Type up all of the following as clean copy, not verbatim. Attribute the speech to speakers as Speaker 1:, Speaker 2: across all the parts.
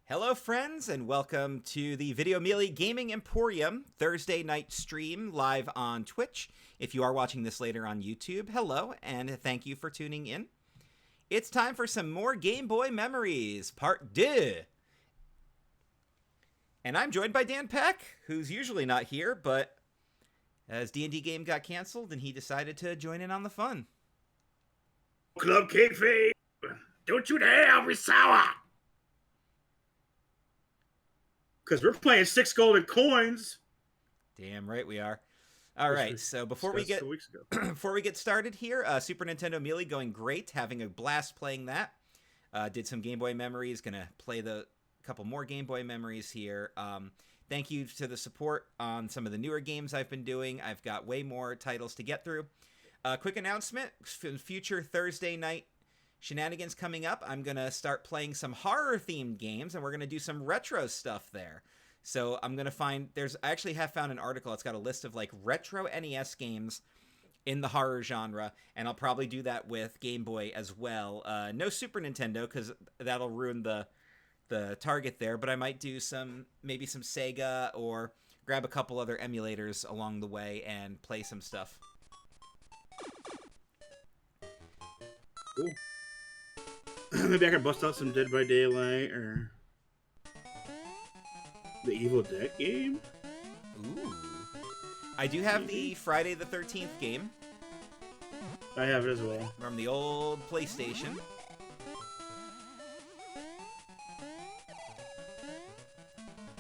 Speaker 1: Hello, friends, and welcome to the VideO'Mealy Gaming Emporium Thursday night stream live on Twitch. If you are watching this later on YouTube, hello, and thank you for tuning in. It's time for some more Game Boy memories, part 2. And I'm joined by Dan Peck, who's usually not here, but as D&D game got canceled, and he decided to join in on the fun.
Speaker 2: Club Kayfabe, don't you dare be sour! Because we're playing 6 golden coins.
Speaker 1: Damn right we are. All right, so before we get started here, Super Nintendo Mealy going great, having a blast playing that. Did some Game Boy memories, gonna play the couple more Game Boy memories here. Thank you to the support on some of the newer games I've been doing. I've got way more titles to get through. Quick announcement, future Thursday night shenanigans coming up. I'm going to start playing some horror-themed games, and we're going to do some retro stuff there. So I'm going to find, I actually have found an article. It's got a list of like retro NES games in the horror genre, and I'll probably do that with Game Boy as well. No Super Nintendo, because that'll ruin the target there, but I might do maybe some Sega, or grab a couple other emulators along the way and play some stuff.
Speaker 2: Cool. Maybe I could bust out some Dead by Daylight or the Evil Dead game.
Speaker 1: Ooh. I do have the Friday the 13th game.
Speaker 2: I have it as well.
Speaker 1: From the old PlayStation.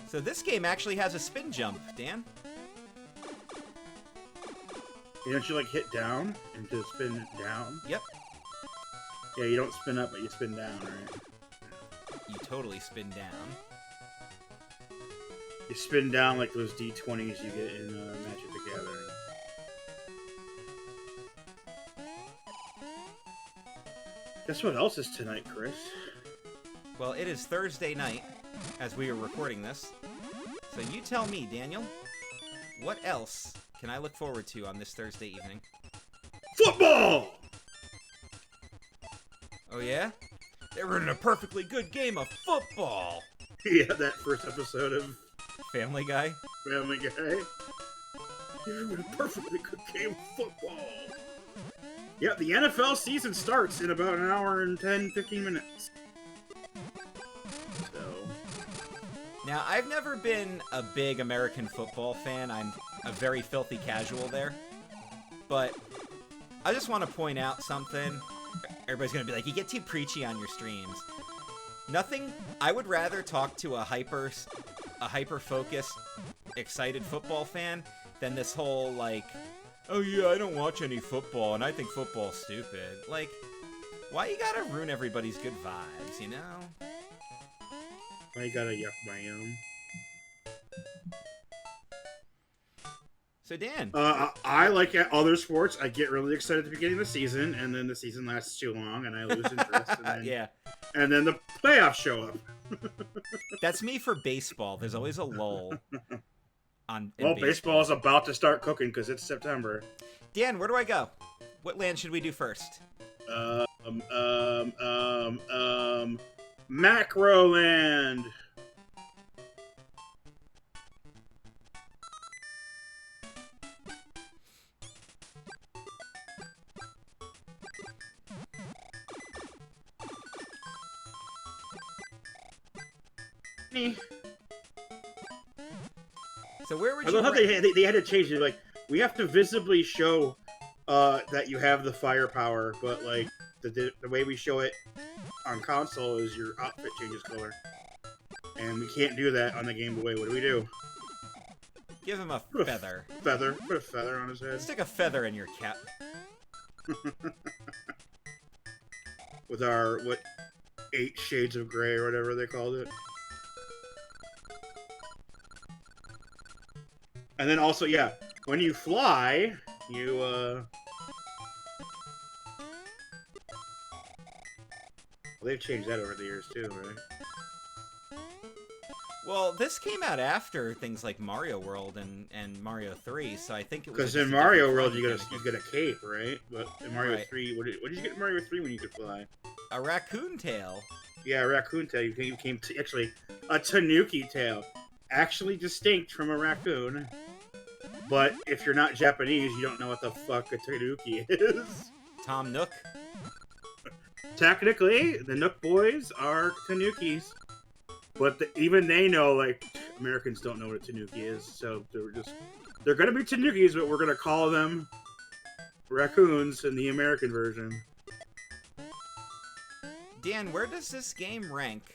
Speaker 1: So this game actually has a spin jump, Dan.
Speaker 2: Don't you like hit down and just spin down?
Speaker 1: Yep.
Speaker 2: Yeah, you don't spin up, but you spin down, right?
Speaker 1: You totally spin down.
Speaker 2: You spin down like those D20s you get in Magic the Gathering. Guess what else is tonight, Chris?
Speaker 1: Well, it is Thursday night as we are recording this. So you tell me, Daniel, what else can I look forward to on this Thursday evening?
Speaker 2: Football!
Speaker 1: Oh yeah? They were in a perfectly good game of football!
Speaker 2: Yeah, that first episode of
Speaker 1: Family Guy?
Speaker 2: Family Guy. They were in a perfectly good game of football. Yeah, the NFL season starts in about an hour and 10-15 minutes. So...
Speaker 1: Now, I've never been a big American football fan. I'm a very filthy casual there. But I just want to point out something. Everybody's going to be like, you get too preachy on your streams. I would rather talk to a hyper-focused, excited football fan than this whole, like, oh yeah, I don't watch any football, and I think football's stupid. Like, why you gotta ruin everybody's good vibes, you know?
Speaker 2: I gotta yuck my yum.
Speaker 1: So, Dan.
Speaker 2: I like other sports. I get really excited at the beginning of the season, and then the season lasts too long, and I lose interest. And then,
Speaker 1: yeah.
Speaker 2: And then the playoffs show up.
Speaker 1: That's me for baseball. There's always a lull.
Speaker 2: Well, baseball is about to start cooking because it's September.
Speaker 1: Dan, where do I go? What land should we do first?
Speaker 2: Macro land.
Speaker 1: So where would
Speaker 2: I love how they had to change it. Like, we have to visibly show that you have the firepower, but like the way we show it on console is your outfit changes color, and we can't do that on the Game Boy. What do we do?
Speaker 1: Give him a feather.
Speaker 2: Feather. Put a feather on his head.
Speaker 1: Stick a feather in your cap.
Speaker 2: With our 8 shades of gray or whatever they called it. And then also, yeah, when you fly, you, well, they've changed that over the years, too, right?
Speaker 1: Well, this came out after things like Mario World and Mario 3, so I think it was...
Speaker 2: Because in Mario World, you get a cape, right? But in Mario 3, what did you get in Mario 3 when you could fly?
Speaker 1: A raccoon tail.
Speaker 2: Yeah, raccoon tail. Actually, a tanuki tail. Actually distinct from a raccoon. But if you're not Japanese, you don't know what the fuck a tanuki is.
Speaker 1: Tom Nook.
Speaker 2: Technically, the Nook boys are tanukis. But even they know, like, Americans don't know what a tanuki is. So they're going to be tanukis, but we're going to call them raccoons in the American version.
Speaker 1: Dan, where does this game rank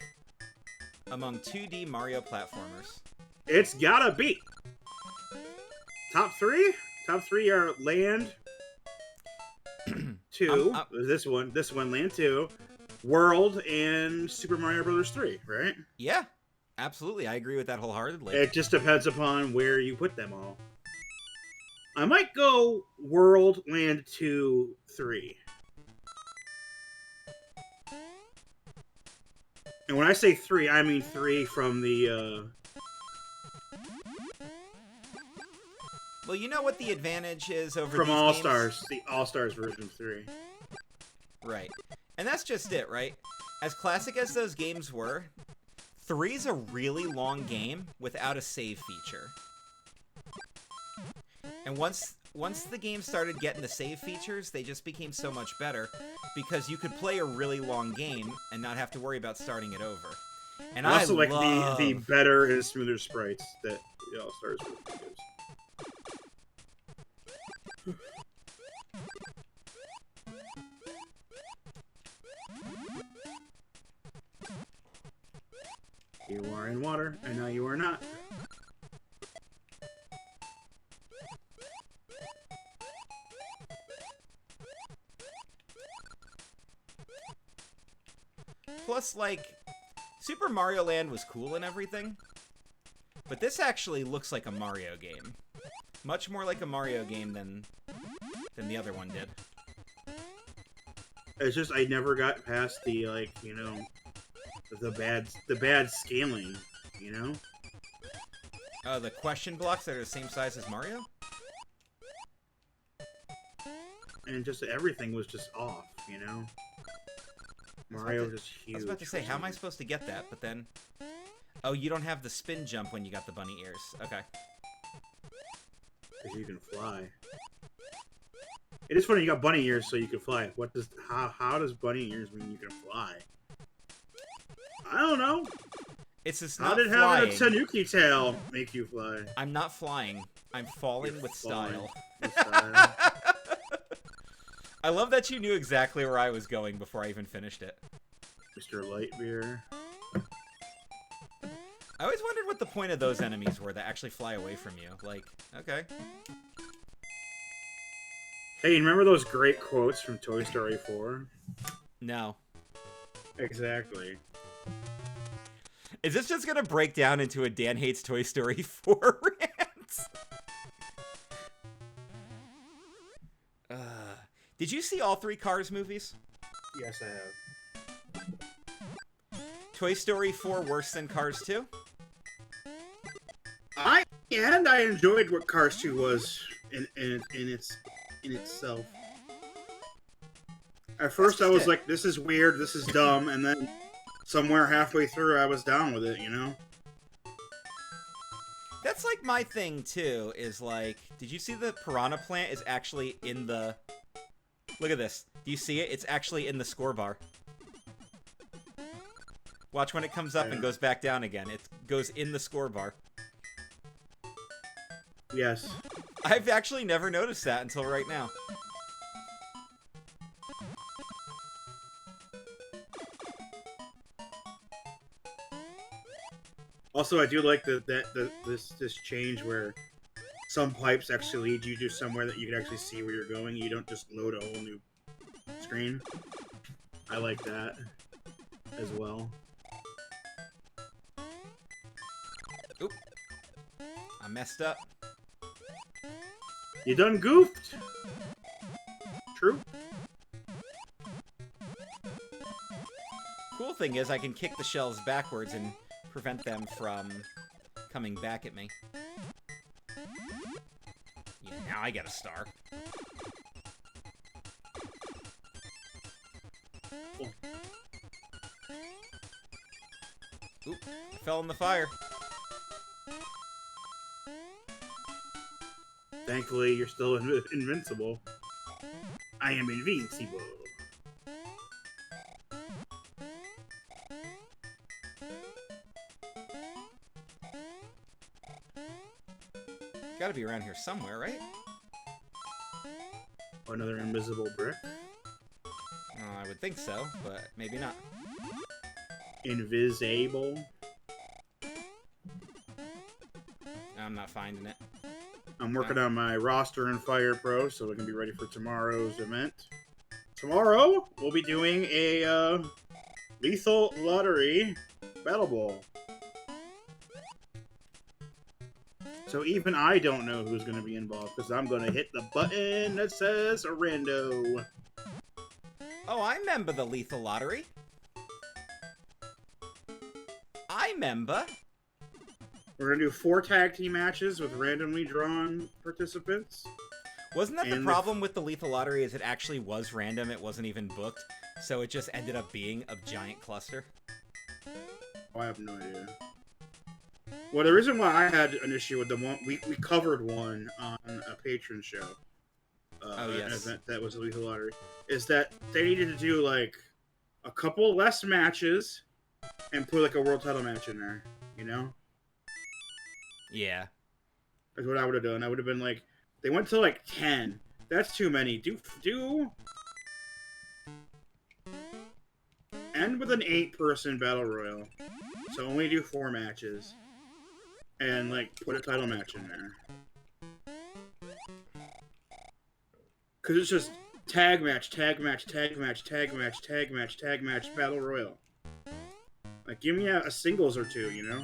Speaker 1: among 2D Mario platformers?
Speaker 2: It's gotta be top 3. Top 3 are Land 2. This one, Land 2, World, and Super Mario Brothers 3. Right?
Speaker 1: Yeah, absolutely. I agree with that wholeheartedly.
Speaker 2: It just depends upon where you put them all. I might go World, Land 2, 3. And when I say 3, I mean 3 from the,
Speaker 1: Well, you know what the advantage is over
Speaker 2: from
Speaker 1: these
Speaker 2: All-Stars, the All-Stars version 3.
Speaker 1: Right. And that's just it, right? As classic as those games were, 3's a really long game without a save feature. And once the game started getting the save features, they just became so much better because you could play a really long game and not have to worry about starting it over. And I also
Speaker 2: like the better and smoother sprites that the All-Stars gives. You are in water, and now you are not.
Speaker 1: Plus, like, Super Mario Land was cool and everything, but this actually looks like a Mario game. Much more like a Mario game than the other one did.
Speaker 2: It's just I never got past the, like, you know, the bad scaling, you know?
Speaker 1: Oh, the question blocks that are the same size as Mario?
Speaker 2: And just everything was just off, you know? Mario was just huge.
Speaker 1: I was about to say, how am I supposed to get that? But then... Oh, you don't have the spin jump when you got the bunny ears. Okay.
Speaker 2: Because you can fly. It is funny you got bunny ears so you can fly. How does bunny ears mean you can fly? I don't know.
Speaker 1: It's just
Speaker 2: How
Speaker 1: not
Speaker 2: did
Speaker 1: flying.
Speaker 2: having a tanuki tail make you fly?
Speaker 1: I'm not flying. I'm falling with style.
Speaker 2: With style.
Speaker 1: I love that you knew exactly where I was going before I even finished it.
Speaker 2: Mr. Lightbeer.
Speaker 1: I always wondered what the point of those enemies were that actually fly away from you. Like, okay.
Speaker 2: Hey, you remember those great quotes from Toy Story 4?
Speaker 1: No.
Speaker 2: Exactly.
Speaker 1: Is this just gonna break down into a Dan Hates Toy Story 4 rant? Did you see all 3 Cars movies?
Speaker 2: Yes, I have.
Speaker 1: Toy Story 4 worse than Cars 2?
Speaker 2: I enjoyed what Cars 2 was in itself. At first, I was like, "This is weird. This is dumb," and then somewhere halfway through, I was down with it. You know.
Speaker 1: That's like my thing too. Is like, did you see the piranha plant is actually in the? Look at this. Do you see it? It's actually in the score bar. Watch when it comes up and goes back down again. It goes in the score bar.
Speaker 2: Yes.
Speaker 1: I've actually never noticed that until right now.
Speaker 2: Also, I do like this change where some pipes actually lead you to somewhere that you can actually see where you're going. You don't just load a whole new screen. I like that as well.
Speaker 1: Oop. I messed up.
Speaker 2: You done goofed. True.
Speaker 1: Cool thing is I can kick the shells backwards and prevent them from coming back at me. Yeah, now I get a star. Oop, I fell in the fire.
Speaker 2: Thankfully, you're still invincible. I am invincible.
Speaker 1: Gotta be around here somewhere, right?
Speaker 2: Another invisible brick.
Speaker 1: I would think so, but maybe not.
Speaker 2: Invisible.
Speaker 1: I'm not finding it.
Speaker 2: I'm working on my roster in Fire Pro so we can be ready for tomorrow's event. Tomorrow, we'll be doing a Lethal Lottery Battle Ball. So even I don't know who's going to be involved because I'm going to hit the button that says Rando.
Speaker 1: Oh, I remember the Lethal Lottery. I remember.
Speaker 2: We're going to do 4 tag team matches with randomly drawn participants.
Speaker 1: Wasn't that the problem with the Lethal Lottery is it actually was random, it wasn't even booked, so it just ended up being a giant cluster?
Speaker 2: Oh, I have no idea. Well, the reason why I had an issue with the one, we covered one on a patron show.
Speaker 1: Oh, yes.
Speaker 2: An event that was a Lethal Lottery. Is that they needed to do, like, a couple less matches and put, like, a world title match in there, you know?
Speaker 1: Yeah.
Speaker 2: That's what I would have done. I would have been like, they went to, like, 10. That's too many. Do end with an 8-person battle royal. So only do 4 matches. And, like, put a title match in there. Because it's just tag match, tag match, tag match, tag match, tag match, tag match, battle royal. Like, give me a singles or 2, you know?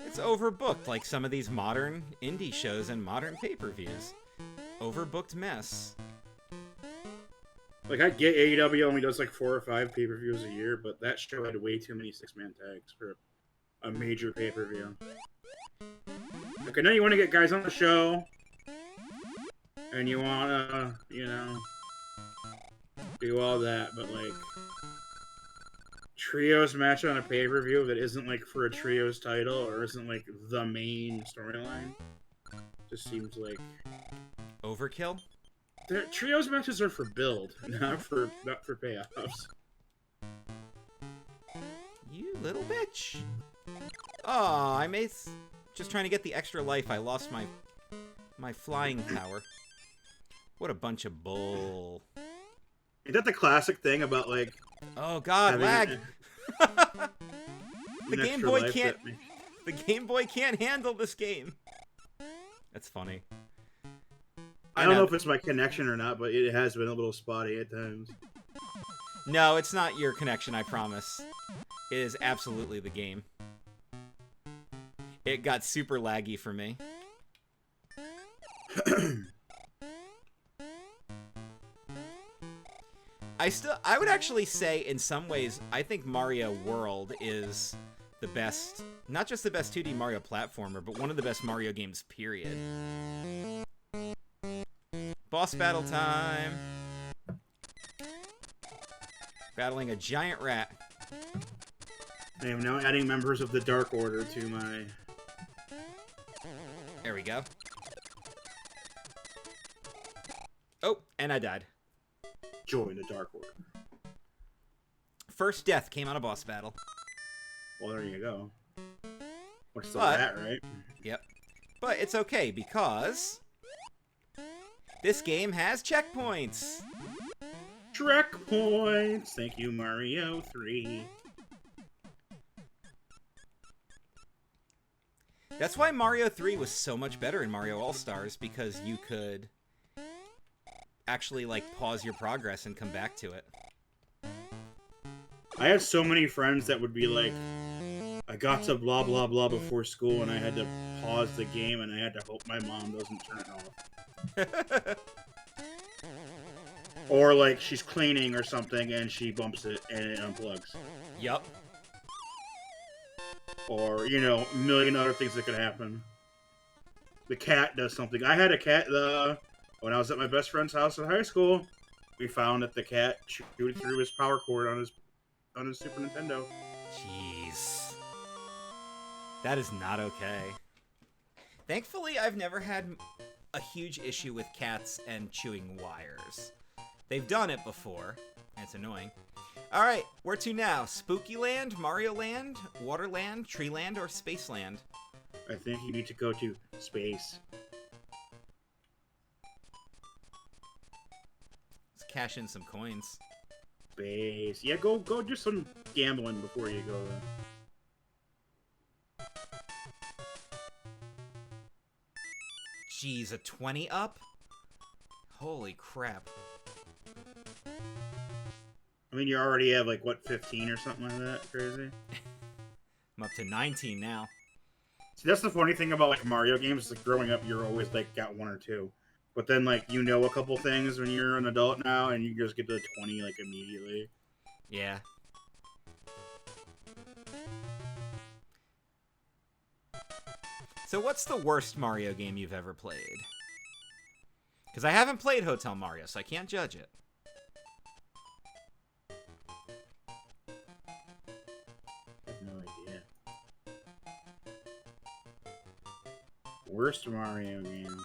Speaker 1: It's overbooked, like some of these modern indie shows and modern pay-per-views. Overbooked mess.
Speaker 2: Like, I get AEW only does, like, 4 or 5 pay-per-views a year, but that show had way too many 6-man tags for a major pay-per-view. Like, I know you want to get guys on the show, and you want to, you know, do all that, but, like, trios match on a pay-per-view that isn't, like, for a trios title, or isn't, like, the main storyline, just seems like...
Speaker 1: Overkill?
Speaker 2: Trios matches are for build, not for payoffs.
Speaker 1: You little bitch. Oh, I made... Just trying to get the extra life, I lost my flying power. What a bunch of bull.
Speaker 2: Is that the classic thing about, like...
Speaker 1: Oh god, lag! The Game Boy can't... The Game Boy can't handle this game. That's funny.
Speaker 2: I don't know if it's my connection or not, but it has been a little spotty at times.
Speaker 1: No, it's not your connection, I promise. It is absolutely the game. It got super laggy for me. I would actually say, in some ways, I think Mario World is the best, not just the best 2D Mario platformer, but one of the best Mario games, period. Boss battle time! Battling a giant rat.
Speaker 2: I am now adding members of the Dark Order to my...
Speaker 1: There we go. Oh, and I died.
Speaker 2: Join the Dark Order.
Speaker 1: First death came out of boss battle.
Speaker 2: Well, there you go. We're still at, right?
Speaker 1: Yep. But it's okay, because... this game has checkpoints!
Speaker 2: Checkpoints! Thank you, Mario 3.
Speaker 1: That's why Mario 3 was so much better in Mario All-Stars, because you could actually, like, pause your progress and come back to it.
Speaker 2: I had so many friends that would be like, I got to blah blah blah before school and I had to pause the game and I had to hope my mom doesn't turn it off. Or, like, she's cleaning or something and she bumps it and it unplugs.
Speaker 1: Yup.
Speaker 2: Or, you know, a million other things that could happen. The cat does something. I had a cat when I was at my best friend's house in high school. we found that the cat chewed through his power cord on his Super Nintendo.
Speaker 1: Jeez. That is not okay. Thankfully, I've never had a huge issue with cats and chewing wires. They've done it before, and it's annoying. Alright, where to now? Spooky Land, Mario Land, Waterland, Treeland, or Spaceland?
Speaker 2: I think you need to go to space.
Speaker 1: Let's cash in some coins.
Speaker 2: Space. Yeah, go do some gambling before you go there.
Speaker 1: Jeez, a 20 up? Holy crap.
Speaker 2: I mean, you already have, like, what, 15 or something like that? Crazy?
Speaker 1: I'm up to 19 now.
Speaker 2: See, that's the funny thing about, like, Mario games. Like, growing up, you're always, like, got 1 or 2. But then, like, you know a couple things when you're an adult now, and you just get to 20, like, immediately.
Speaker 1: Yeah. So what's the worst Mario game you've ever played? Because I haven't played Hotel Mario, so I can't judge it.
Speaker 2: I have no idea. Worst Mario game.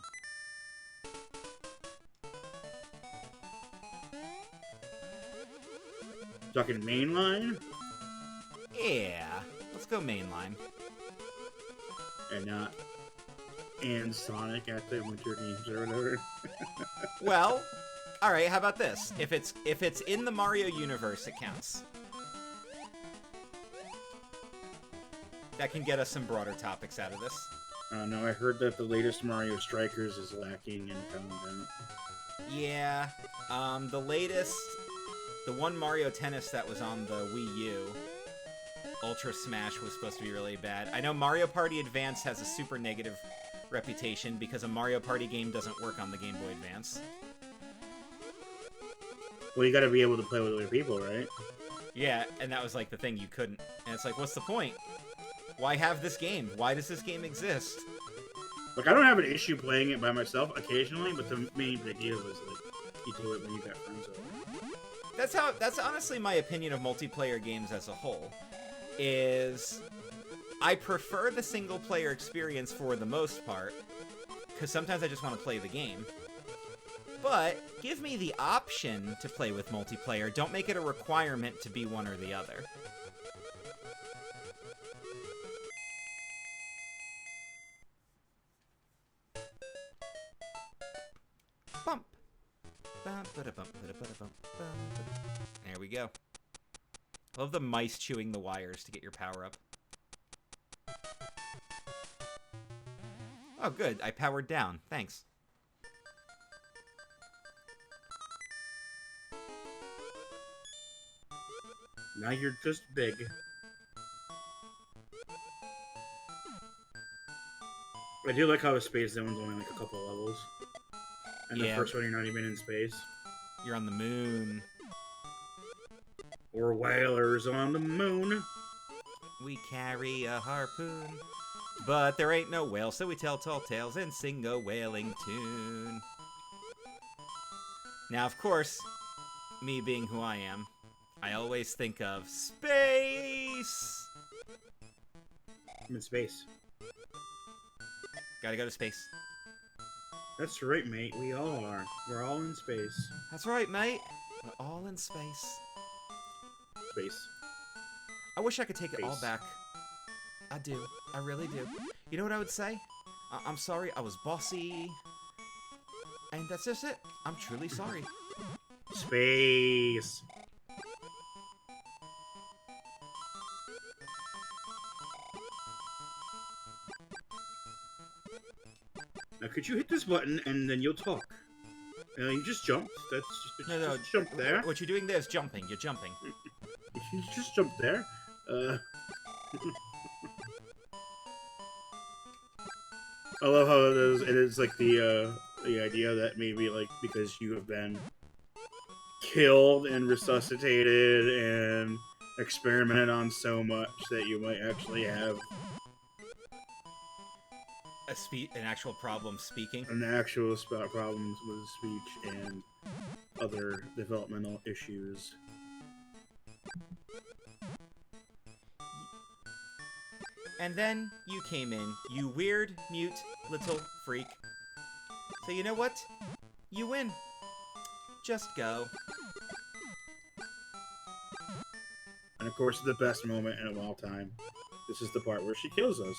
Speaker 2: Talking mainline?
Speaker 1: Yeah. Let's go mainline.
Speaker 2: And Sonic at the Winter Games or whatever.
Speaker 1: Well, all right. How about this? If it's in the Mario universe, it counts. That can get us some broader topics out of this.
Speaker 2: No, I heard that the latest Mario Strikers is lacking in content.
Speaker 1: Yeah. The latest, the one Mario Tennis that was on the Wii U, Ultra Smash, was supposed to be really bad. I know Mario Party Advance has a super negative reputation because a Mario Party game doesn't work on the Game Boy Advance.
Speaker 2: Well, you gotta be able to play with other people, right?
Speaker 1: Yeah, and that was like the thing, you couldn't. And it's like, what's the point? Why have this game? Why does this game exist?
Speaker 2: Like, I don't have an issue playing it by myself occasionally, but the main idea was, like, you do it when you got friends over.
Speaker 1: That's honestly my opinion of multiplayer games as a whole. Is I prefer the single player experience for the most part, because sometimes I just want to play the game. But give me the option to play with multiplayer. Don't make it a requirement to be one or the other. Bump. There we go. Love the mice chewing the wires to get your power up. Oh, good. I powered down. Thanks.
Speaker 2: Now you're just big. I do like how the Space Zone's only like a couple levels. And the first one you're not even in space.
Speaker 1: You're on the moon.
Speaker 2: Or whalers on the moon.
Speaker 1: We carry a harpoon. But there ain't no whale, so we tell tall tales and sing a whaling tune. Now, of course, me being who I am, I always think of space!
Speaker 2: I'm in space.
Speaker 1: Gotta go to space.
Speaker 2: That's right, mate. We all are. We're all in space.
Speaker 1: That's right, mate. We're all in space.
Speaker 2: Space.
Speaker 1: I wish I could take
Speaker 2: Space.
Speaker 1: it all back. I do. I really do. You know what I would say? I'm sorry, I was bossy. And that's just it. I'm truly sorry.
Speaker 2: Space. Now, could you hit this button and then you'll talk? You just jumped. That's just,
Speaker 1: No.
Speaker 2: Just jump there.
Speaker 1: What you're doing there is jumping. You're jumping.
Speaker 2: You just jump there. I love how it is like the idea that maybe like because you have been killed and resuscitated and experimented on so much that you might actually have
Speaker 1: an actual problem speaking.
Speaker 2: an actual problems with speech and other developmental issues.
Speaker 1: And then you came in, you weird, mute, little freak. So you know what? You win. Just go.
Speaker 2: And of course, the best moment of all time. This is the part where she kills us.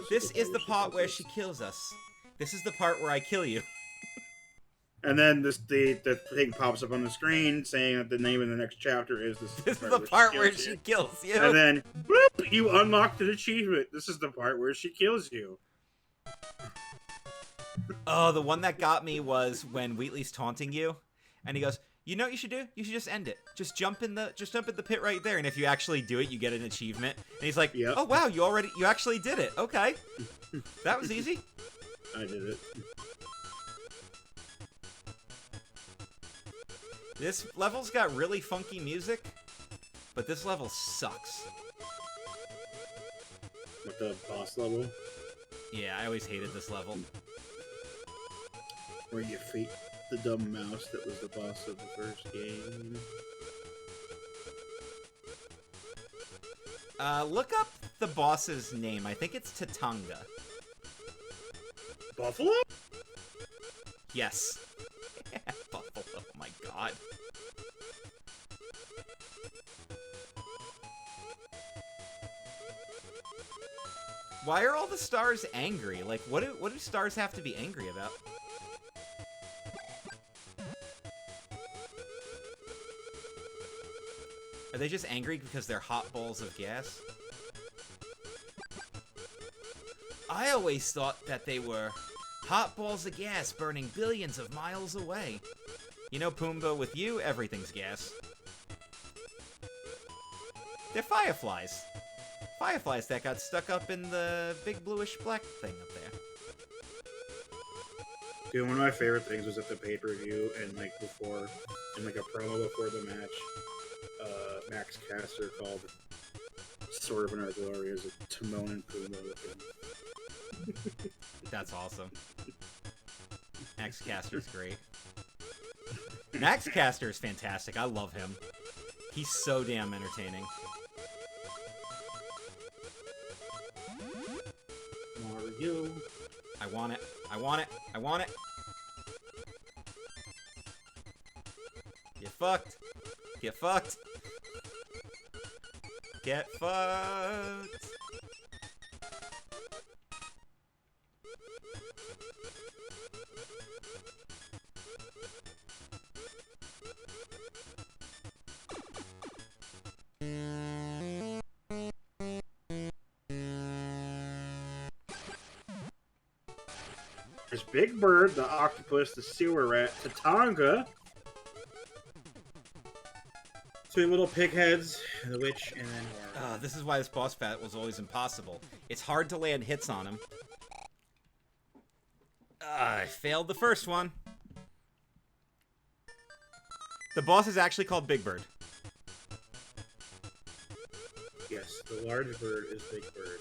Speaker 1: This is the part where she kills us. This is the part where I kill you.
Speaker 2: And then the thing pops up on the screen saying that the name of the next chapter is
Speaker 1: This is the part where she kills you.
Speaker 2: And then, whoop, you unlocked an achievement. This is the part where she kills you.
Speaker 1: Oh, the one that got me was when Wheatley's taunting you, and he goes, "You know what you should do? You should just end it. Just jump in the pit right there, and if you actually do it, you get an achievement." And he's like, yep. "Oh wow, you actually did it. Okay, that was easy."
Speaker 2: I did it.
Speaker 1: This level's got really funky music, but this level sucks.
Speaker 2: With the boss level?
Speaker 1: Yeah, I always hated this level.
Speaker 2: Where you fight the dumb mouse that was the boss of the first game.
Speaker 1: Look up the boss's name. I think it's Tatanga.
Speaker 2: Buffalo?
Speaker 1: Yes. Buffalo, oh my god. Why are all the stars angry? Like, what do stars have to be angry about? Are they just angry because they're hot balls of gas? I always thought that they were hot balls of gas burning billions of miles away. You know, Pumbaa, with you, everything's gas. They're fireflies. Fireflies that got stuck up in the big bluish black thing up there.
Speaker 2: Dude, one of my favorite things was at the pay-per-view and like before, in like a promo before the match, Max Caster called Sort of in Our Glory as a Timon and Pumbaa with him.
Speaker 1: That's awesome. Max Caster's great. Max Caster is fantastic. I love him. He's so damn entertaining.
Speaker 2: Mario.
Speaker 1: I want it. I want it. I want it. Get fucked. Get fucked. Get fucked.
Speaker 2: There's Big Bird, the octopus, the sewer rat, Tatanga, two little pig heads, the witch, and then
Speaker 1: this is why this boss fight was always impossible. It's hard to land hits on him. I failed the first one. The boss is actually called Big Bird.
Speaker 2: Yes, the large bird is Big Bird.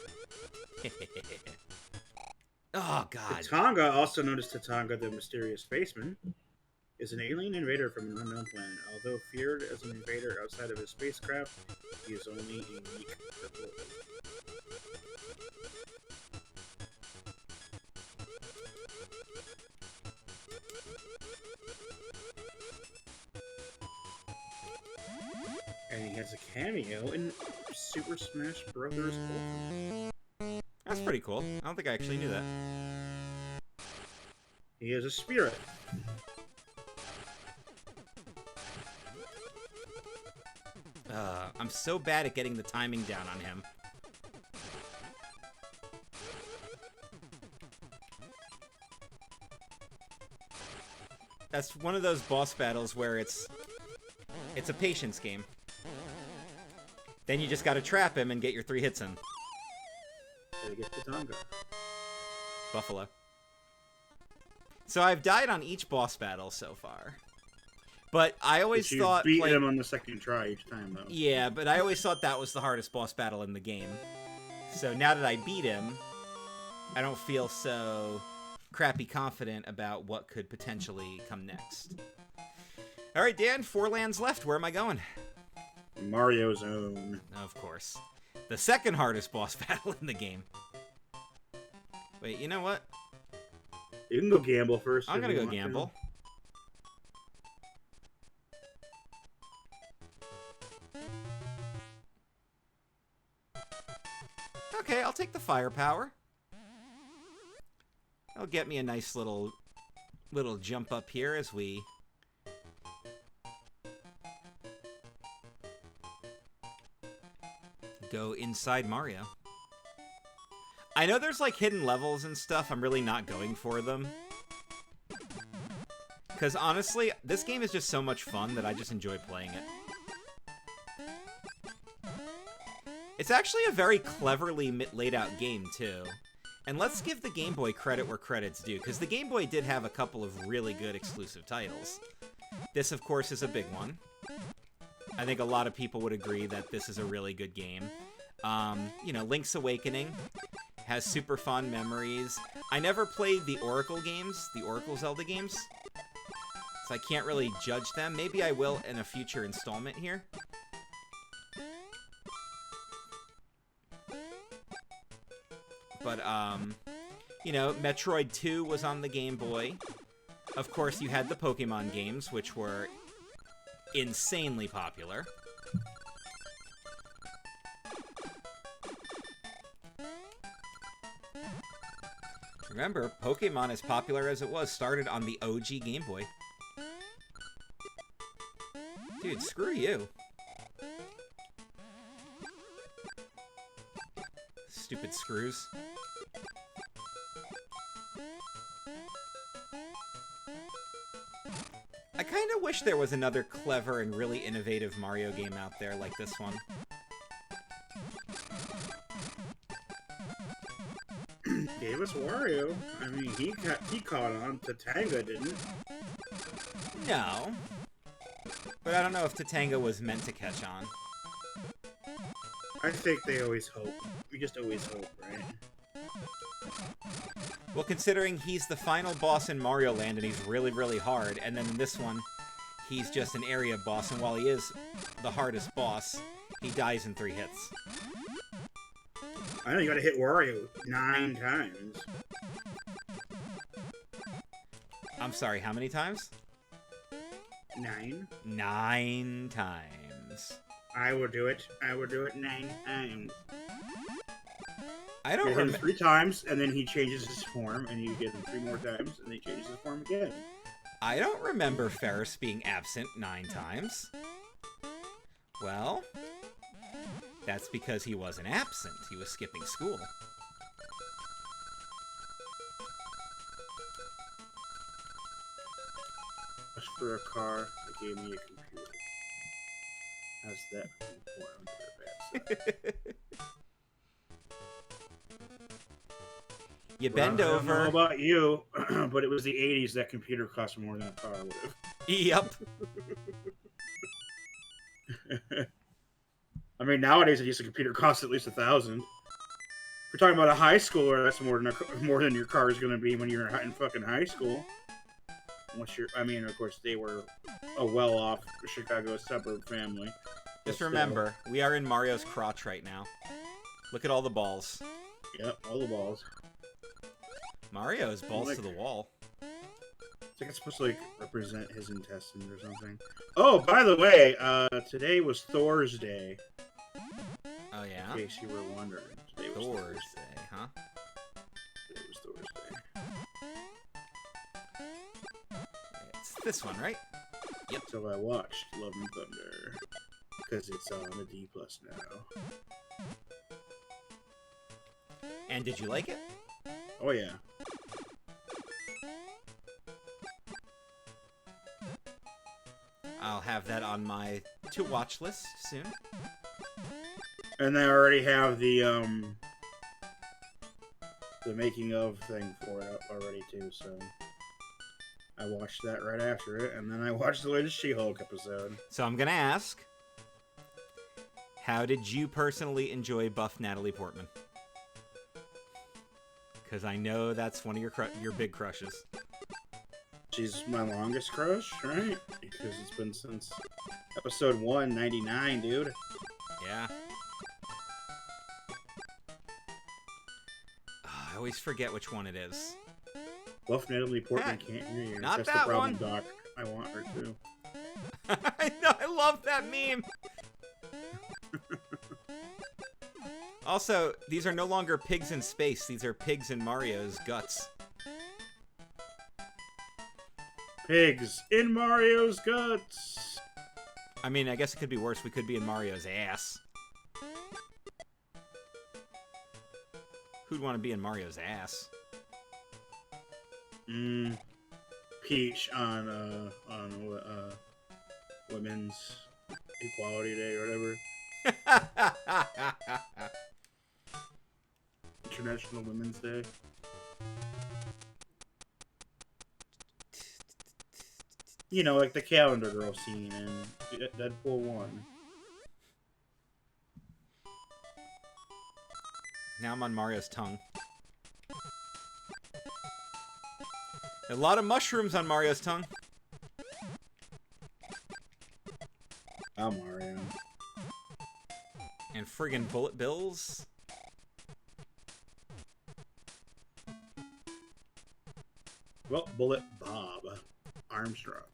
Speaker 1: Oh, God.
Speaker 2: Tatanga, also known as Tatanga the Mysterious Spaceman, is an alien invader from an unknown planet. Although feared as an invader outside of his spacecraft, he is only a unique purple. And he has a cameo in Super Smash Bros. Ultimate.
Speaker 1: That's pretty cool. I don't think I actually knew that.
Speaker 2: He is a spirit.
Speaker 1: I'm so bad at getting the timing down on him. That's one of those boss battles where it's a patience game. Then you just gotta trap him and get your 3 hits in.
Speaker 2: Gotta get Tatanga.
Speaker 1: Buffalo. So I've died on each boss battle so far. But I always thought...
Speaker 2: You beat him on the second try each time, though.
Speaker 1: Yeah, but I always thought that was the hardest boss battle in the game. So now that I beat him, I don't feel so crappy confident about what could potentially come next. All right, Dan, 4 lands left. Where am I going?
Speaker 2: Mario Zone.
Speaker 1: Of course. The second hardest boss battle in the game. Wait, you know what?
Speaker 2: You can go gamble first.
Speaker 1: I'm going to go gamble. Okay, I'll take the firepower. That'll get me a nice little jump up here as we go inside Mario. I know there's like hidden levels and stuff. I'm really not going for them. Because honestly, this game is just so much fun that I just enjoy playing it. It's actually a very cleverly laid out game too. And let's give the Game Boy credit where credit's due, because the Game Boy did have a couple of really good exclusive titles. This, of course, is a big one. I think a lot of people would agree that this is a really good game. You know, Link's Awakening has super fun memories. I never played the Oracle games, the Oracle Zelda games, so I can't really judge them. Maybe I will in a future installment here. But, you know, Metroid 2 was on the Game Boy. Of course, you had the Pokemon games, which were insanely popular. Remember, Pokemon, as popular as it was, started on the OG Game Boy. Dude, screw you. Stupid screws. I kind of wish there was another clever and really innovative Mario game out there like this one.
Speaker 2: Gave us Wario. I mean, he caught on. Tatanga didn't.
Speaker 1: No. But I don't know if Tatanga was meant to catch on.
Speaker 2: I think they always hope. We just always hope, right?
Speaker 1: Well, considering he's the final boss in Mario Land and he's really, really hard, and then in this one, he's just an area boss, and while he is the hardest boss, he dies in 3 hits.
Speaker 2: I know you gotta hit Wario 9 times.
Speaker 1: I'm sorry, how many times?
Speaker 2: 9.
Speaker 1: 9 times.
Speaker 2: I will do it. I will do it 9 times.
Speaker 1: I don't
Speaker 2: remember.
Speaker 1: remember.
Speaker 2: 3 times, and then he changes his form, and you get him 3 more times, and then he changes his form again.
Speaker 1: I don't remember Ferris being absent 9 times. Well, that's because he wasn't absent. He was skipping school.
Speaker 2: As for a car, they gave me a computer. How's that important to the bad side?
Speaker 1: You bend over.
Speaker 2: I don't know about you, but it was the 80s. That computer cost more than a car would have.
Speaker 1: Yep.
Speaker 2: I mean, nowadays, a decent computer costs at least $1,000. If you're talking about a high schooler, that's more than your car is going to be when you're in fucking high school. Once you're, I mean, of course, they were a well-off Chicago suburb family.
Speaker 1: Just remember, we are in Mario's crotch right now. Look at all the balls.
Speaker 2: Yep, all the balls.
Speaker 1: Mario is balls to the wall.
Speaker 2: I think it's supposed to, like, represent his intestines or something. Oh, by the way, today was Thor's Day.
Speaker 1: Oh, yeah?
Speaker 2: In case you were wondering. Today was
Speaker 1: Thor's Day, huh?
Speaker 2: Today was Thor's Day.
Speaker 1: It's this one, right? Yep.
Speaker 2: So I watched Love and Thunder. Because it's on the D+ now.
Speaker 1: And did you like it?
Speaker 2: Oh, yeah.
Speaker 1: I'll have that on my to-watch list soon.
Speaker 2: And they already have the making of thing for it already, too, so... I watched that right after it, and then I watched the latest She-Hulk episode.
Speaker 1: So I'm gonna ask, how did you personally enjoy buff Natalie Portman? Because I know that's one of your big crushes.
Speaker 2: She's my longest crush, right? Because it's been since episode 199, dude.
Speaker 1: Yeah. Oh, I always forget which one it is.
Speaker 2: Buff Natalie Portman can't hear you.
Speaker 1: Not
Speaker 2: That's
Speaker 1: that
Speaker 2: the problem,
Speaker 1: one.
Speaker 2: Doc. I want her too.
Speaker 1: I know, I love that meme. Also, these are no longer pigs in space. These are pigs in Mario's guts.
Speaker 2: Pigs in Mario's guts.
Speaker 1: I mean, I guess it could be worse. We could be in Mario's ass. Who'd want to be in Mario's ass?
Speaker 2: Peach on Women's Equality Day or whatever. International Women's Day. You know, like the calendar girl scene in Deadpool 1.
Speaker 1: Now I'm on Mario's tongue. A lot of mushrooms on Mario's tongue.
Speaker 2: Oh, Mario.
Speaker 1: And friggin' bullet bills.
Speaker 2: Well, Bullet Bob Armstrong.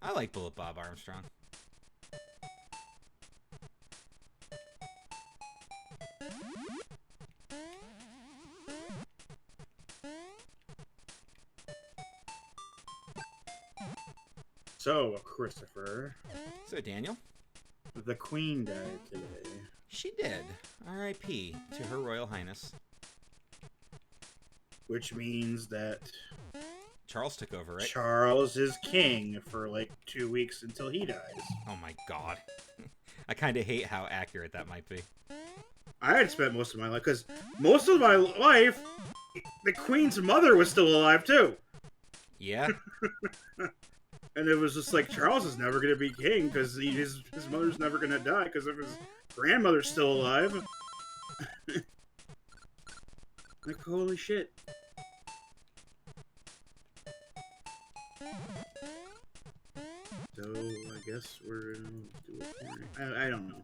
Speaker 1: I like Bullet Bob Armstrong.
Speaker 2: So, Christopher.
Speaker 1: So, Daniel?
Speaker 2: The Queen died today.
Speaker 1: She did. R.I.P. to Her Royal Highness.
Speaker 2: Which means that
Speaker 1: Charles took over, right?
Speaker 2: Charles is king for like 2 weeks until he dies.
Speaker 1: Oh my god. I kind of hate how accurate that might be.
Speaker 2: I had spent most of my life, because most of my life, the Queen's mother was still alive too.
Speaker 1: Yeah.
Speaker 2: And it was just like, Charles is never going to be king because his mother's never going to die because of his grandmother's still alive. Like, holy shit. So, I guess we're going to do it. I don't know.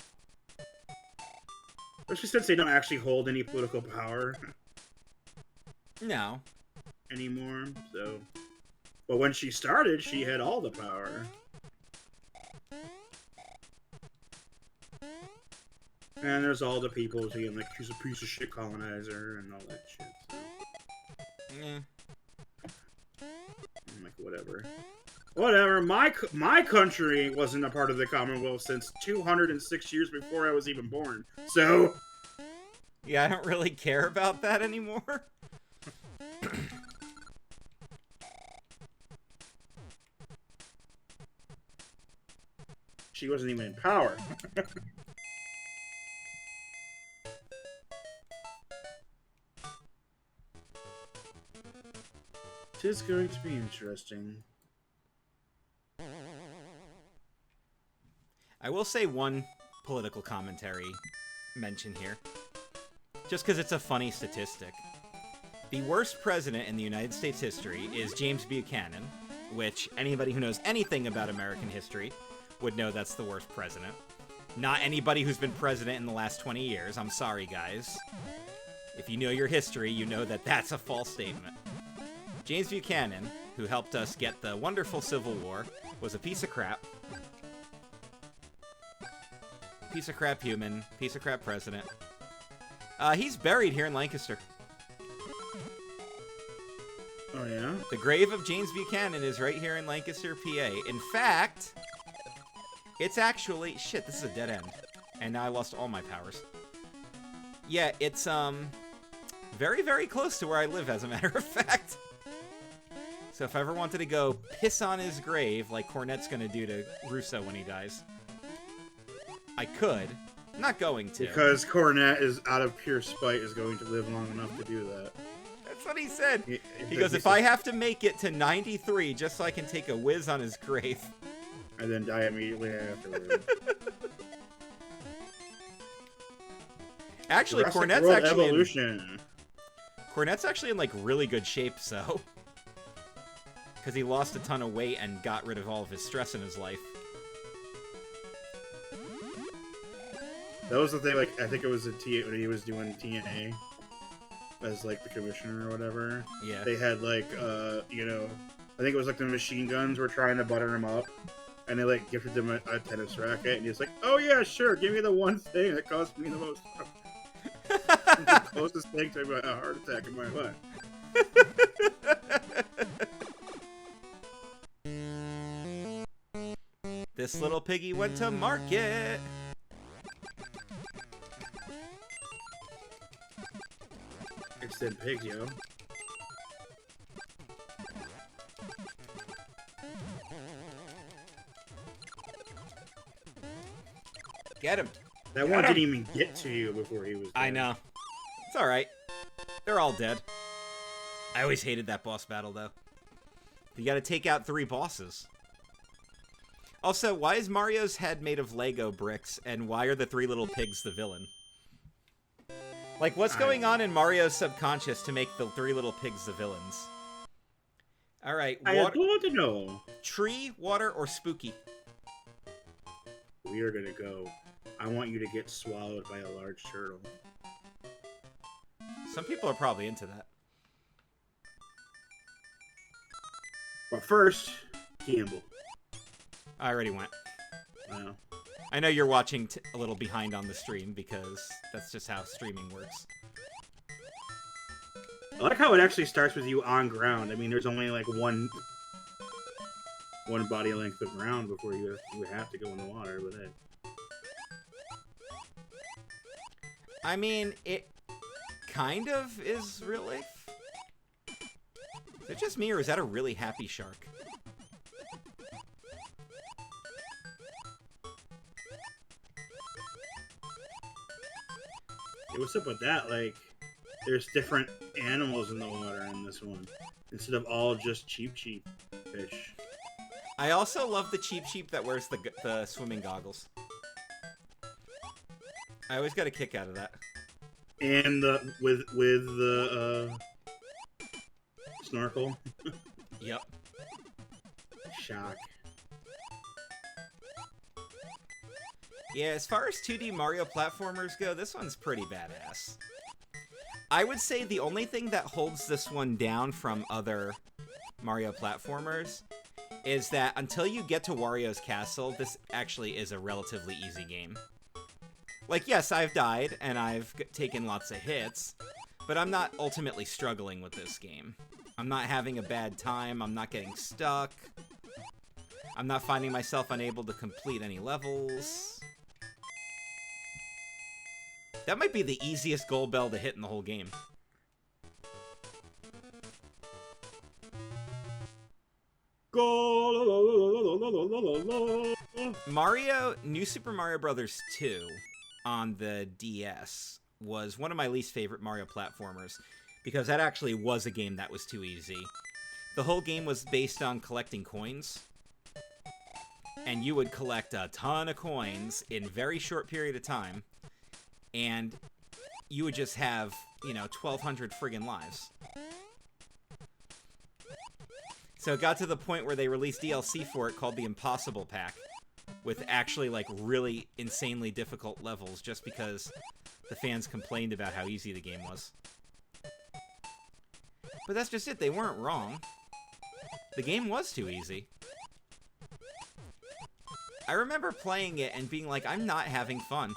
Speaker 2: Especially since they don't actually hold any political power.
Speaker 1: No.
Speaker 2: Anymore, so... But when she started, she had all the power. And there's all the people being like, she's a piece of shit colonizer and all that shit, so...
Speaker 1: Yeah.
Speaker 2: I'm like, whatever. Whatever, my country wasn't a part of the Commonwealth since 206 years before I was even born, so...
Speaker 1: Yeah, I don't really care about that anymore.
Speaker 2: She wasn't even in power. Tis going to be interesting.
Speaker 1: I will say one political commentary mention here. Just because it's a funny statistic. The worst president in the United States history is James Buchanan, which anybody who knows anything about American history would know that's the worst president. Not anybody who's been president in the last 20 years. I'm sorry, guys. If you know your history, you know that that's a false statement. James Buchanan, who helped us get the wonderful Civil War, was a piece of crap. Piece of crap human. Piece of crap president. He's buried here in Lancaster.
Speaker 2: Oh, yeah?
Speaker 1: The grave of James Buchanan is right here in Lancaster, PA. In fact... It's actually... Shit, this is a dead end. And now I lost all my powers. Yeah, it's, very, very close to where I live, as a matter of fact. So if I ever wanted to go piss on his grave, like Cornette's gonna do to Russo when he dies, I could. I'm not going to.
Speaker 2: Because Cornette is, out of pure spite, is going to live long enough to do that.
Speaker 1: That's what he said. He goes, if I have to make it to 93 just so I can take a whiz on his grave...
Speaker 2: And then die immediately afterwards.
Speaker 1: Actually,
Speaker 2: Cornette's
Speaker 1: Cornette's actually in, like, really good shape, so... Because he lost a ton of weight and got rid of all of his stress in his life.
Speaker 2: That was the thing, like, I think it was when he was doing TNA as, like, the commissioner or whatever.
Speaker 1: Yeah.
Speaker 2: They had, like, you know, I think it was, like, the machine guns were trying to butter him up. And they, like, gifted him a tennis racket. And he's like, oh, yeah, sure, give me the one thing that cost me the most. The closest thing to a heart attack in my life.
Speaker 1: This little piggy went to market.
Speaker 2: Extend pigs, yo.
Speaker 1: Get him.
Speaker 2: That one didn't even get to you before he was dead.
Speaker 1: I know. It's alright. They're all dead. I always hated that boss battle, though. You gotta take out 3 bosses. Also, why is Mario's head made of Lego bricks, and why are the 3 little pigs the villain? Like, what's going on in Mario's subconscious to make the 3 little pigs the villains? Alright,
Speaker 2: I don't want to know.
Speaker 1: Tree, water, or spooky?
Speaker 2: We are gonna go. I want you to get swallowed by a large turtle.
Speaker 1: Some people are probably into that.
Speaker 2: But first, gamble.
Speaker 1: I already went.
Speaker 2: Wow.
Speaker 1: I know you're watching a little behind on the stream because that's just how streaming works.
Speaker 2: I like how it actually starts with you on ground. I mean, there's only like one body length of ground before you have to go in the water, but hey.
Speaker 1: I mean, it kind of is real life. Is it just me, or is that a really happy shark?
Speaker 2: Hey, what's up with that? Like, there's different animals in the water in this one, instead of all just cheap fish.
Speaker 1: I also love the cheap that wears the swimming goggles. I always got a kick out of that.
Speaker 2: And with the snorkel.
Speaker 1: Yep.
Speaker 2: Shock.
Speaker 1: Yeah, as far as 2D Mario platformers go, this one's pretty badass. I would say the only thing that holds this one down from other Mario platformers is that until you get to Wario's Castle, this actually is a relatively easy game. Like, yes, I've died, and I've taken lots of hits, but I'm not ultimately struggling with this game. I'm not having a bad time, I'm not getting stuck, I'm not finding myself unable to complete any levels. That might be the easiest gold bell to hit in the whole game. New Super Mario Bros. 2 on the DS was one of my least favorite Mario platformers, because that actually was a game that was too easy. The whole game was based on collecting coins, and you would collect a ton of coins in a very short period of time, and you would just have, you know, 1,200 friggin' lives. So it got to the point where they released DLC for it called the Impossible Pack, with actually, like, really insanely difficult levels just because the fans complained about how easy the game was. But that's just it, they weren't wrong. The game was too easy. I remember playing it and being like, I'm not having fun.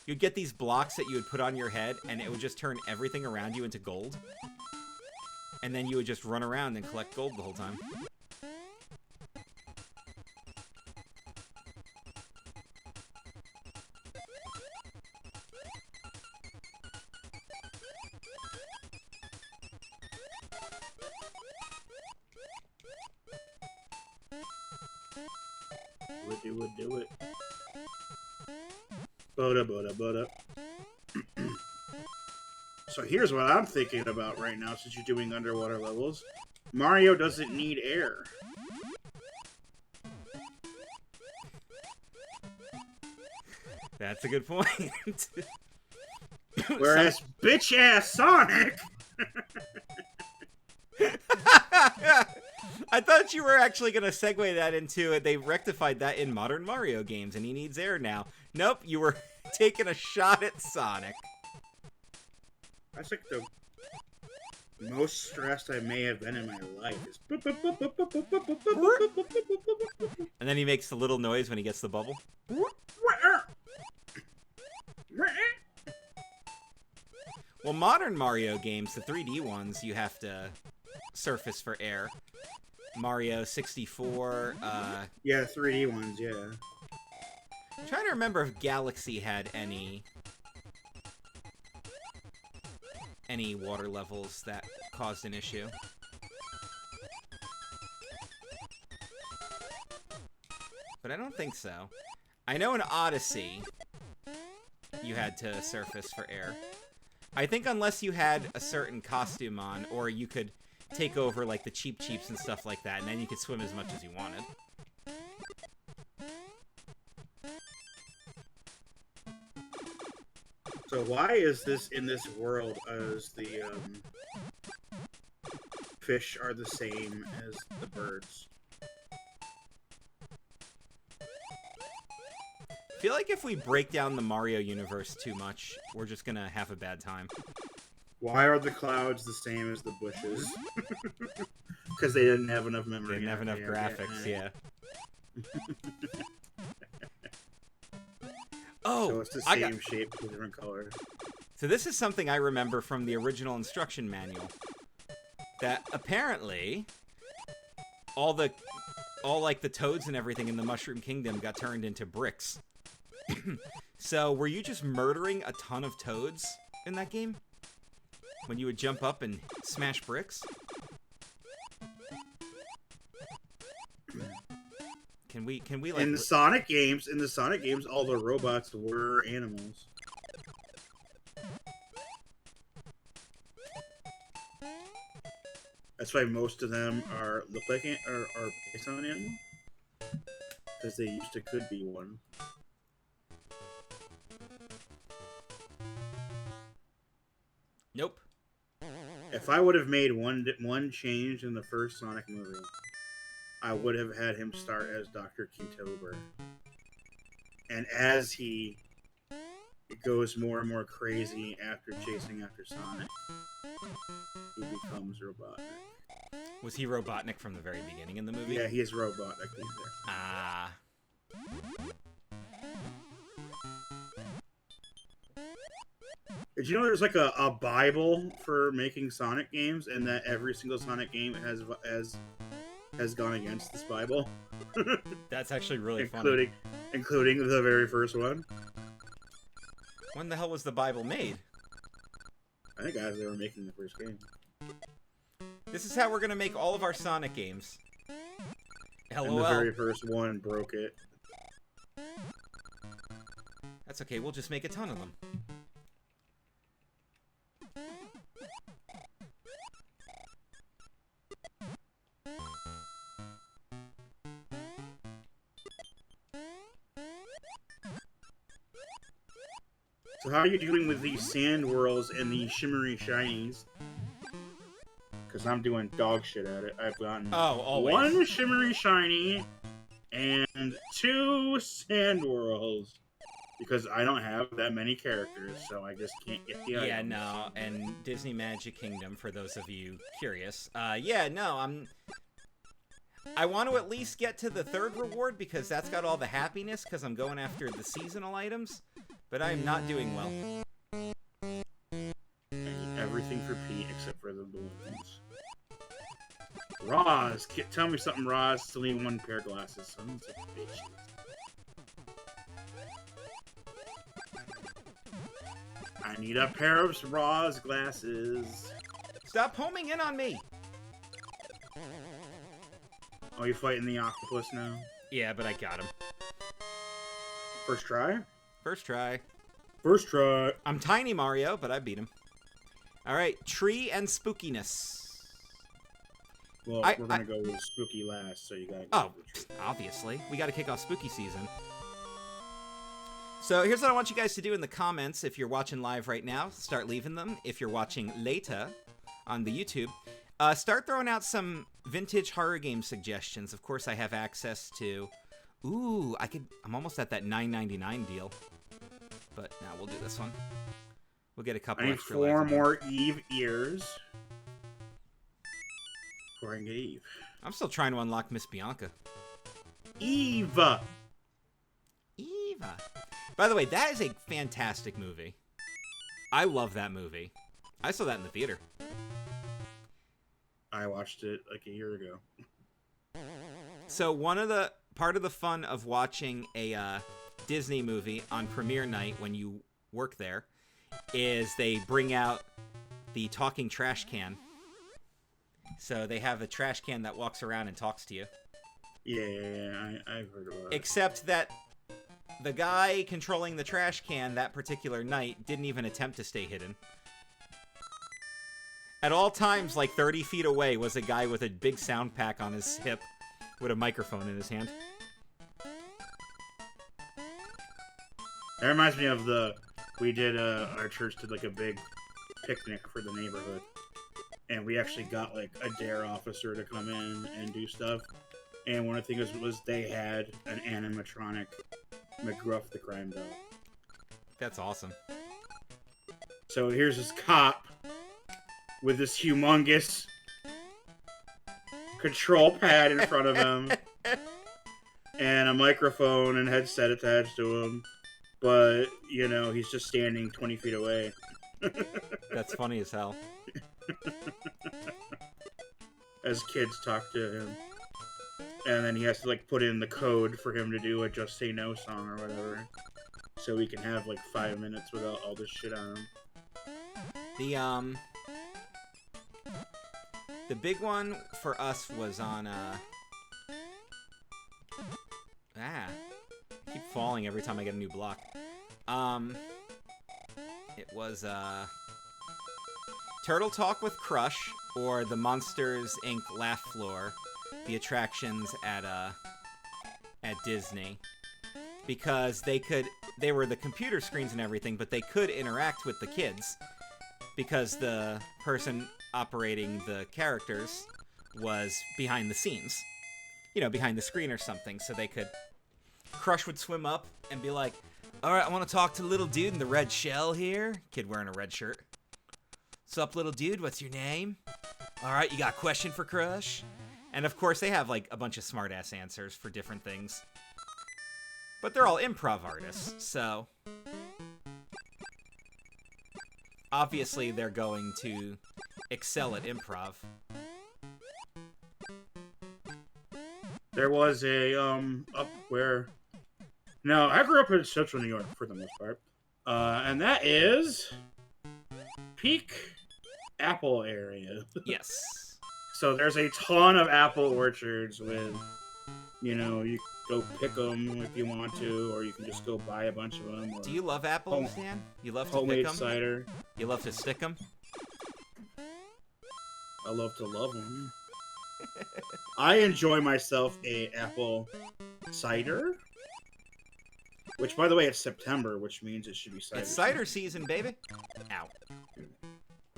Speaker 1: You'd get these blocks that you would put on your head, and it would just turn everything around you into gold. And then you would just run around and collect gold the whole time.
Speaker 2: Do it. Boda. So here's what I'm thinking about right now, since you're doing underwater levels. Mario doesn't need air.
Speaker 1: That's a good point.
Speaker 2: Whereas bitch-ass Sonic...
Speaker 1: I thought you were actually going to segue that into it. They rectified that in modern Mario games, and he needs air now. Nope, you were taking a shot at Sonic.
Speaker 2: That's like the most stressed I may have been in my life.
Speaker 1: And then he makes the little noise when he gets the bubble. Well, modern Mario games, the 3D ones, you have to surface for air. Mario 64.
Speaker 2: Yeah, 3D ones, yeah.
Speaker 1: I'm trying to remember if Galaxy had any water levels that caused an issue. But I don't think so. I know in Odyssey, you had to surface for air. I think unless you had a certain costume on, or you could take over like the Cheep Cheeps and stuff like that, and then you could swim as much as you wanted.
Speaker 2: So why is this in this world as the fish are the same as the birds?
Speaker 1: I feel like if we break down the Mario universe too much, we're just gonna have a bad time.
Speaker 2: Why are the clouds the same as the bushes? Because they didn't have enough memory.
Speaker 1: They didn't have enough graphics, yeah. Oh,
Speaker 2: so it's the same shape with different colors.
Speaker 1: So this is something I remember from the original instruction manual. That apparently, all like the toads and everything in the Mushroom Kingdom got turned into bricks. So were you just murdering a ton of toads in that game? When you would jump up and smash bricks? Can we like
Speaker 2: in the Sonic games, all the robots were animals. That's why most of them look like are based on an animal. Because they used to could be one.
Speaker 1: Nope.
Speaker 2: If I would have made one change in the first Sonic movie, I would have had him start as Dr. Keytober. And as he goes more and more crazy after chasing after Sonic, he becomes Robotnik.
Speaker 1: Was he Robotnik from the very beginning in the movie?
Speaker 2: Yeah, he is Robotnik.
Speaker 1: Ah.
Speaker 2: Did you know there's like a Bible for making Sonic games, and that every single Sonic game has gone against this Bible?
Speaker 1: That's actually really funny.
Speaker 2: Including the very first one.
Speaker 1: When the hell was the Bible made?
Speaker 2: I think as they were making the first game.
Speaker 1: This is how we're gonna make all of our Sonic games. LOL.
Speaker 2: And the very first one broke it.
Speaker 1: That's okay, we'll just make a ton of them.
Speaker 2: So how are you doing with these sand whirls and the shimmery shinies? Because I'm doing dog shit at it. I've gotten one shimmery shiny and 2 sand whirls. Because I don't have that many characters, so I just can't get the items.
Speaker 1: Yeah, no, and Disney Magic Kingdom, for those of you curious. Yeah, no, I want to at least get to the 3rd reward, because that's got all the happiness, because I'm going after the seasonal items. But I am not doing well.
Speaker 2: I need everything for Pete except for the balloons. Roz, tell me something, Roz. Still need 1 pair of glasses. Son of a bitch. I need a pair of Roz glasses.
Speaker 1: Stop homing in on me!
Speaker 2: Oh, you fighting the octopus now?
Speaker 1: Yeah, but I got him.
Speaker 2: First try?
Speaker 1: First try.
Speaker 2: First try.
Speaker 1: I'm tiny Mario, but I beat him. Alright, tree and spookiness.
Speaker 2: Well, we're gonna go with spooky last, so you gotta go with tree.
Speaker 1: Obviously. We gotta kick off spooky season. So here's what I want you guys to do in the comments. If you're watching live right now, start leaving them. If you're watching later on the YouTube, start throwing out some vintage horror game suggestions. Of course, I have access to... Ooh, I'm almost at that $9.99 deal. But now we'll do this one. We'll get a couple
Speaker 2: I need
Speaker 1: extra
Speaker 2: 4 more Eve ears before I can get Eve.
Speaker 1: I'm still trying to unlock Miss Bianca.
Speaker 2: Eva!
Speaker 1: By the way, that is a fantastic movie. I love that movie. I saw that in the theater.
Speaker 2: I watched it like a year ago.
Speaker 1: So part of the fun of watching a Disney movie on premiere night when you work there is they bring out the talking trash can. So they have a trash can that walks around and talks to you.
Speaker 2: Yeah, I've heard about it.
Speaker 1: Except that the guy controlling the trash can that particular night didn't even attempt to stay hidden. At all times, like 30 feet away, was a guy with a big sound pack on his hip with a microphone in his hand.
Speaker 2: That reminds me of we did, our church did like a big picnic for the neighborhood. And we actually got like a DARE officer to come in and do stuff. And one of the things was they had an animatronic McGruff the crime dog.
Speaker 1: That's awesome.
Speaker 2: So here's this cop with this humongous control pad in front of him and a microphone and headset attached to him. But, you know, he's just standing 20 feet away.
Speaker 1: That's funny as hell.
Speaker 2: As kids talk to him. And then he has to, like, put in the code for him to do a Just Say No song or whatever. So we can have, like, 5 minutes without all this shit on him.
Speaker 1: The big one for us was on, I keep falling every time I get a new block. It was, Turtle Talk with Crush, or the Monsters, Inc. Laugh Floor. The attractions at Disney, because they were the computer screens and everything, but they could interact with the kids because the person operating the characters was behind the scenes, you know, behind the screen or something. So Crush would swim up and be like, "All right, I want to talk to the little dude in the red shell here." Kid wearing a red shirt. "Sup, little dude? What's your name? All right, you got a question for Crush?" And of course, they have like a bunch of smart-ass answers for different things. But they're all improv artists, so obviously they're going to excel at improv.
Speaker 2: There was up where... No, I grew up in Central New York for the most part. And that is... Peak Apple area.
Speaker 1: Yes.
Speaker 2: So there's a ton of apple orchards with, you know, you go pick them if you want to, or you can just go buy a bunch of them.
Speaker 1: Do you love apples, Dan? You love to pick
Speaker 2: homemade
Speaker 1: them?
Speaker 2: Cider.
Speaker 1: You love to stick them?
Speaker 2: I love to love them. I enjoy myself a apple cider, which, by the way, it's September, which means it should be cider.
Speaker 1: It's cider season, baby. Ow.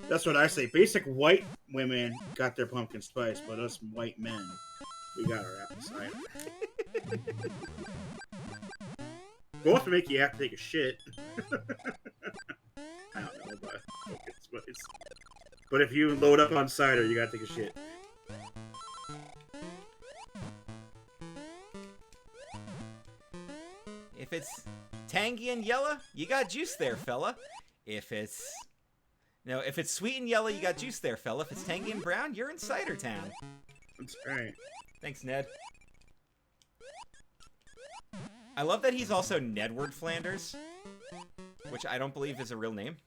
Speaker 2: That's what I say. Basic white women got their pumpkin spice, but us white men, we got our apple cider. Both make you have to take a shit. I don't know about pumpkin spice. But if you load up on cider, you gotta take a shit.
Speaker 1: If it's tangy and yellow, you got juice there, fella. If it's sweet and yellow, you got juice there, fella. If it's tangy and brown, you're in Cider Town.
Speaker 2: That's right.
Speaker 1: Thanks, Ned. I love that he's also Nedward Flanders, which I don't believe is a real name.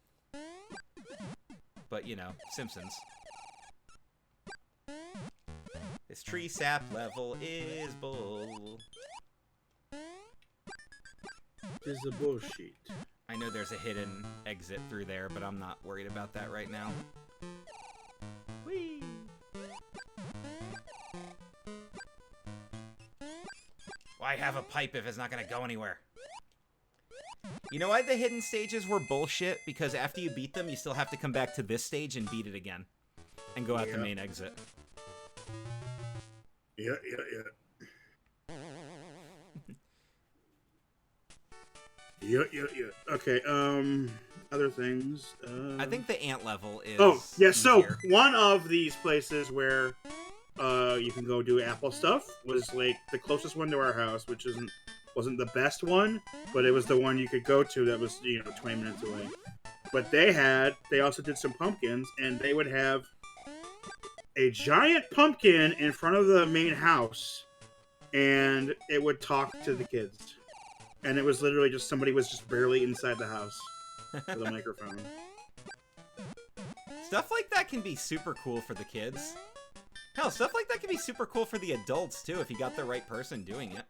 Speaker 1: But, you know, Simpsons. This tree sap level is bull.
Speaker 2: This is a bullshit.
Speaker 1: I know there's a hidden exit through there, but I'm not worried about that right now. Whee! Why have a pipe if it's not gonna go anywhere? You know why the hidden stages were bullshit? Because after you beat them, you still have to come back to this stage and beat it again. And go out the main exit.
Speaker 2: Yeah. Yeah. Okay, other things.
Speaker 1: I think the ant level is
Speaker 2: yeah, so
Speaker 1: easier.
Speaker 2: one of these places where you can go do apple stuff was like the closest one to our house, which wasn't the best one, but it was the one you could go to that was 20 minutes away. But they also did some pumpkins, and they would have a giant pumpkin in front of the main house, and it would talk to the kids. And it was literally just somebody was just barely inside the house with a microphone.
Speaker 1: Stuff like that can be super cool for the kids. Hell, stuff like that can be super cool for the adults, too, if you got the right person doing it.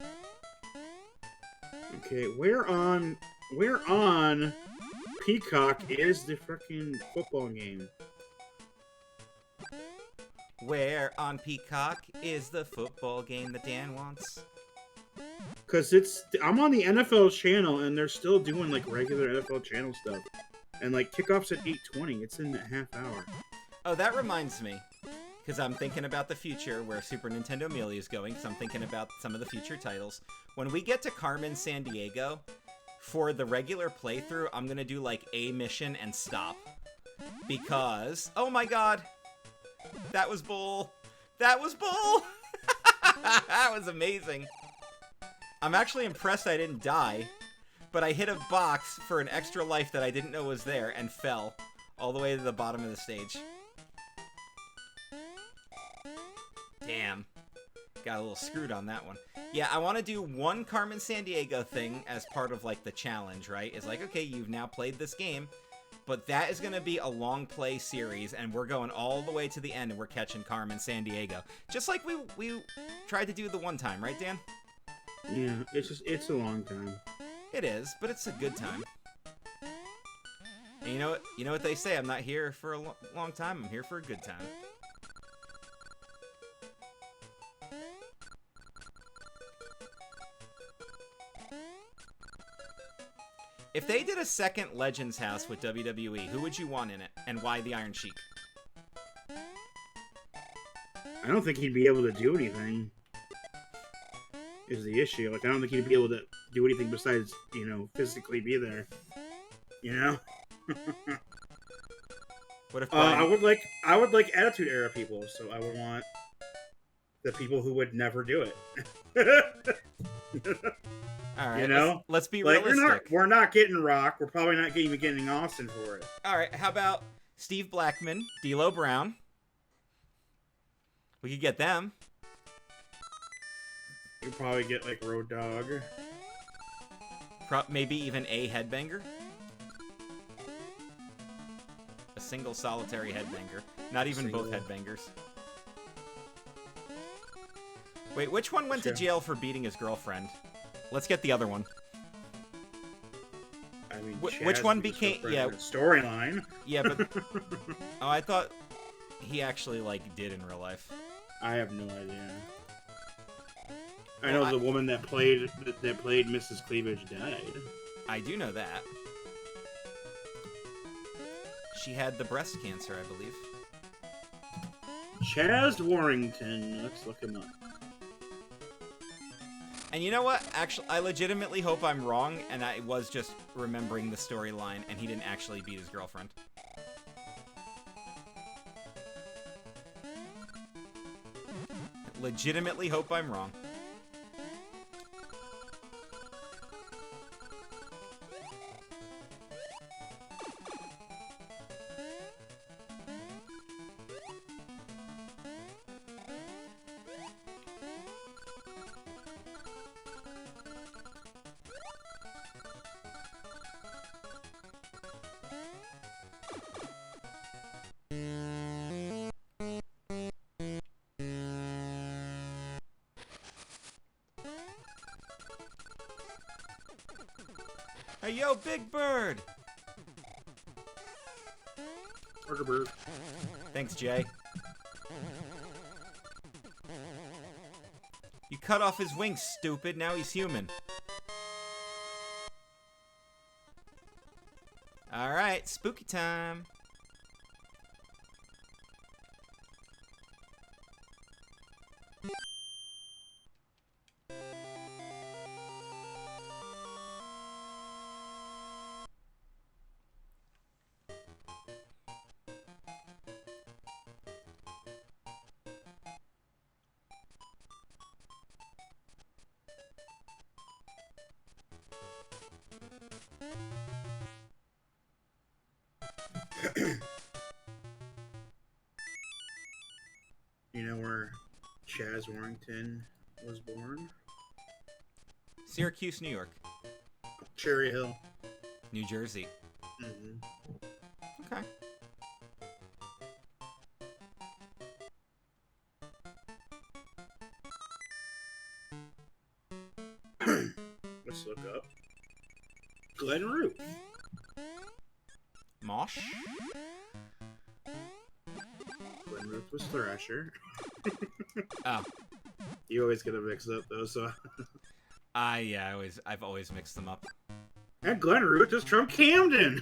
Speaker 2: Okay, where on Peacock is the freaking football game?
Speaker 1: Where on Peacock is the football game that Dan wants?
Speaker 2: Because I'm on the NFL channel, and they're still doing, like, regular NFL channel stuff. And, like, kickoff's at 8:20. It's in a half hour.
Speaker 1: Oh, that reminds me. Because I'm thinking about the future where Super Nintendo Melee is going, because I'm thinking about some of the future titles. When we get to Carmen San Diego, for the regular playthrough, I'm going to do, like, a mission and stop. Because, oh my god, that was bull. That was bull. That was amazing. I'm actually impressed I didn't die, but I hit a box for an extra life that I didn't know was there and fell all the way to the bottom of the stage. Damn. Got a little screwed on that one. Yeah, I want to do one Carmen San Diego thing as part of, like, the challenge, right? It's like, okay, you've now played this game, but that is going to be a long play series, and we're going all the way to the end, and we're catching Carmen San Diego. Just like we tried to do the one time, right, Dan?
Speaker 2: Yeah, it's a long time.
Speaker 1: It is, but it's a good time. And you know what they say, I'm not here for a long time, I'm here for a good time. If they did a second Legends House with WWE, who would you want in it, and why the Iron Sheik?
Speaker 2: I don't think he'd be able to do anything, is the issue. Like, I don't think he'd be able to do anything besides, physically be there.
Speaker 1: What if Brian...
Speaker 2: I would like Attitude Era people, so I would want the people who would never do it.
Speaker 1: All right, let's be realistic.
Speaker 2: We're not getting Rock. We're probably not even getting Austin for it.
Speaker 1: All right, how about Steve Blackman, D'Lo Brown? We could get them.
Speaker 2: You'd probably get, like, Road Dogg.
Speaker 1: Maybe even a headbanger. A single solitary headbanger. Not even both headbangers. Wait, which one went to jail for beating his girlfriend? Let's get the other one.
Speaker 2: I mean,
Speaker 1: which one became... Yeah.
Speaker 2: Storyline.
Speaker 1: Yeah, but... Oh, I thought he actually, like, did in real life.
Speaker 2: I have no idea. I know the woman that played Mrs. Cleavage died.
Speaker 1: I do know that. She had the breast cancer, I believe.
Speaker 2: Chaz Warrington. Let's look him up.
Speaker 1: And you know what? Actually, I legitimately hope I'm wrong, and I was just remembering the storyline, and he didn't actually beat his girlfriend. Legitimately hope I'm wrong. Hey, yo, Big Bird!
Speaker 2: Burger Bird.
Speaker 1: Thanks, Jay. You cut off his wings, stupid. Now he's human. spooky time.
Speaker 2: You know where Chaz Warrington was born?
Speaker 1: Syracuse, New York.
Speaker 2: Cherry Hill.
Speaker 1: New Jersey.
Speaker 2: Mm-hmm.
Speaker 1: Okay.
Speaker 2: Let's look up Glen Root.
Speaker 1: Mosh?
Speaker 2: Glen Root was Thrasher.
Speaker 1: Oh.
Speaker 2: You always get it mixed up though, so.
Speaker 1: Yeah, I've always mixed them up.
Speaker 2: And Glen Root is from Camden.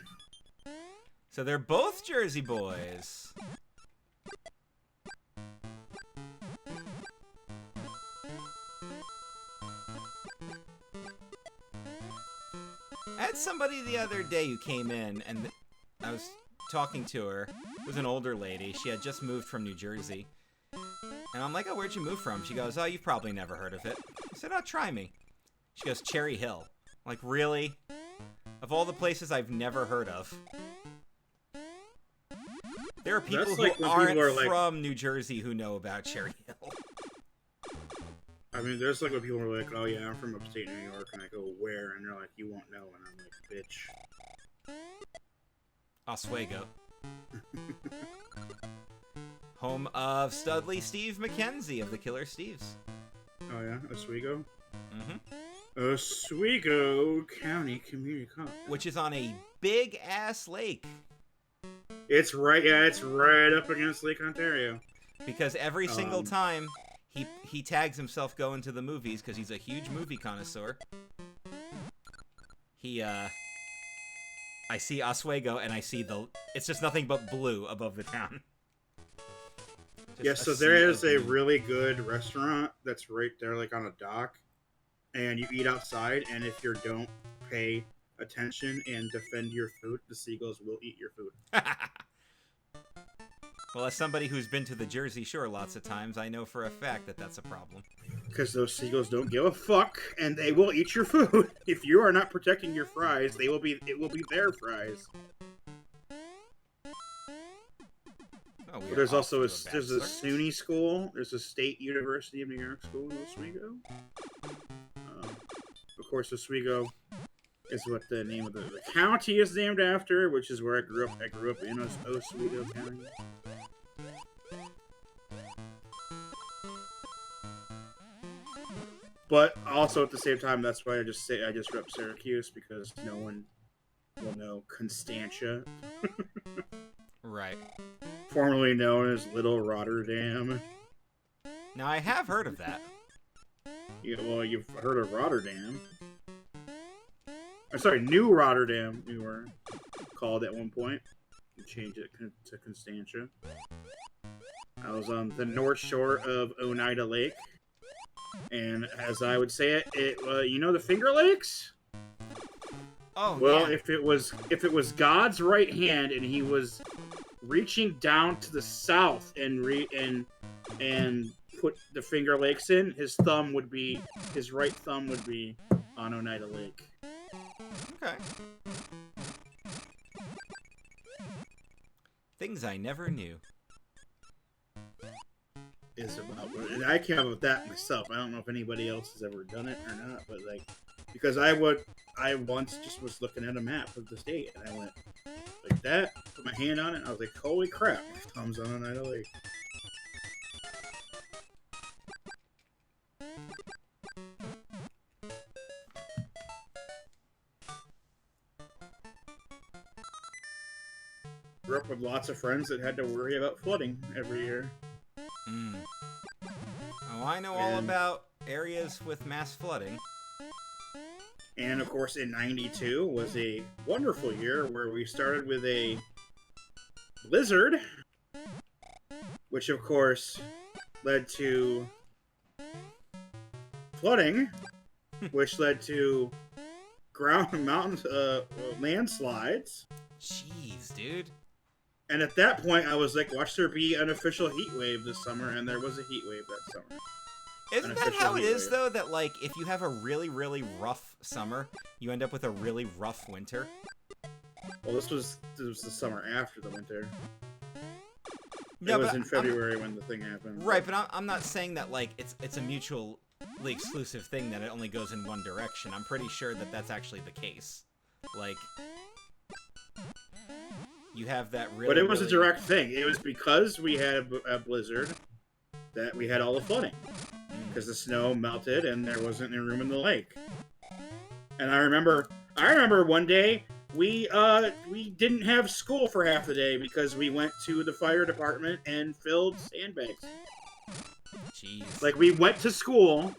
Speaker 1: So they're both Jersey boys. I had somebody the other day who came in, and I was talking to her. It was an older lady. She had just moved from New Jersey. And I'm like, oh, where'd you move from? She goes, oh, you've probably never heard of it. I said, oh, try me. She goes, Cherry Hill. I'm like, really? Of all the places I've never heard of. There are people who aren't from New Jersey who know about Cherry Hill.
Speaker 2: I mean, there's like when people are like, oh yeah, I'm from upstate New York, and I go, where? And they're like, you won't know, and I'm like, bitch.
Speaker 1: Oswego. Home of Studley Steve McKenzie of the Killer Steves.
Speaker 2: Oh yeah, Oswego?
Speaker 1: Mm-hmm.
Speaker 2: Oswego County Community College.
Speaker 1: Which is on a big-ass lake.
Speaker 2: It's right up against Lake Ontario.
Speaker 1: Because every single time he tags himself going to the movies because he's a huge movie connoisseur. I see Oswego and I see it's just nothing but blue above the town.
Speaker 2: Yeah, so there is a really good restaurant that's right there, like on a dock, and you eat outside, and if you don't pay attention and defend your food, the seagulls will eat your food.
Speaker 1: Well, as somebody who's been to the Jersey Shore lots of times, I know for a fact that that's a problem.
Speaker 2: Because those seagulls don't give a fuck, and they will eat your food. If you are not protecting your fries, it will be their fries.
Speaker 1: Oh,
Speaker 2: there's also there's a SUNY school. There's a State University of New York school in Oswego. Of course, Oswego is what the name of the county is named after, which is where I grew up. I grew up in Oswego County. But also at the same time, that's why I just rep Syracuse, because no one will know Constantia.
Speaker 1: Right.
Speaker 2: Formerly known as Little Rotterdam.
Speaker 1: Now, I have heard of that.
Speaker 2: Yeah, well, you've heard of Rotterdam. Sorry, New Rotterdam, we were called at one point. We changed it to Constantia. I was on the north shore of Oneida Lake. And as I would say it you know the Finger Lakes?
Speaker 1: Oh,
Speaker 2: well,
Speaker 1: yeah.
Speaker 2: if it was God's right hand and he was reaching down to the south and put the Finger Lakes in, his right thumb would be on Oneida Lake.
Speaker 1: Okay. Things I never knew.
Speaker 2: Is about, and I came up with that myself. I don't know if anybody else has ever done it or not, but like, because I once just was looking at a map of the state and I went like that, put my hand on it, and I was like, holy crap, my thumb's on Oneida Lake. Grew up with lots of friends that had to worry about flooding every year.
Speaker 1: Oh, I know all about areas with mass flooding.
Speaker 2: And of course, in '92 was a wonderful year where we started with a blizzard, which of course led to flooding, which led to landslides.
Speaker 1: Jeez, dude.
Speaker 2: And at that point, I was like, watch there be an official heat wave this summer, and there was a heat wave that summer.
Speaker 1: Isn't that how it is, though, that, like, if you have a really, really rough summer, you end up with a really rough winter?
Speaker 2: Well, this was the summer after the winter.
Speaker 1: No,
Speaker 2: it was in February when the thing happened.
Speaker 1: Right, but I'm not saying that, like, it's a mutually exclusive thing, that it only goes in one direction. I'm pretty sure that that's actually the case. Like, you have that really...
Speaker 2: But it was a direct thing. It was because we had a blizzard that we had all the flooding. Because the snow melted and there wasn't any room in the lake. And I remember one day we didn't have school for half the day because we went to the fire department and filled sandbags.
Speaker 1: Jeez.
Speaker 2: Like, we went to school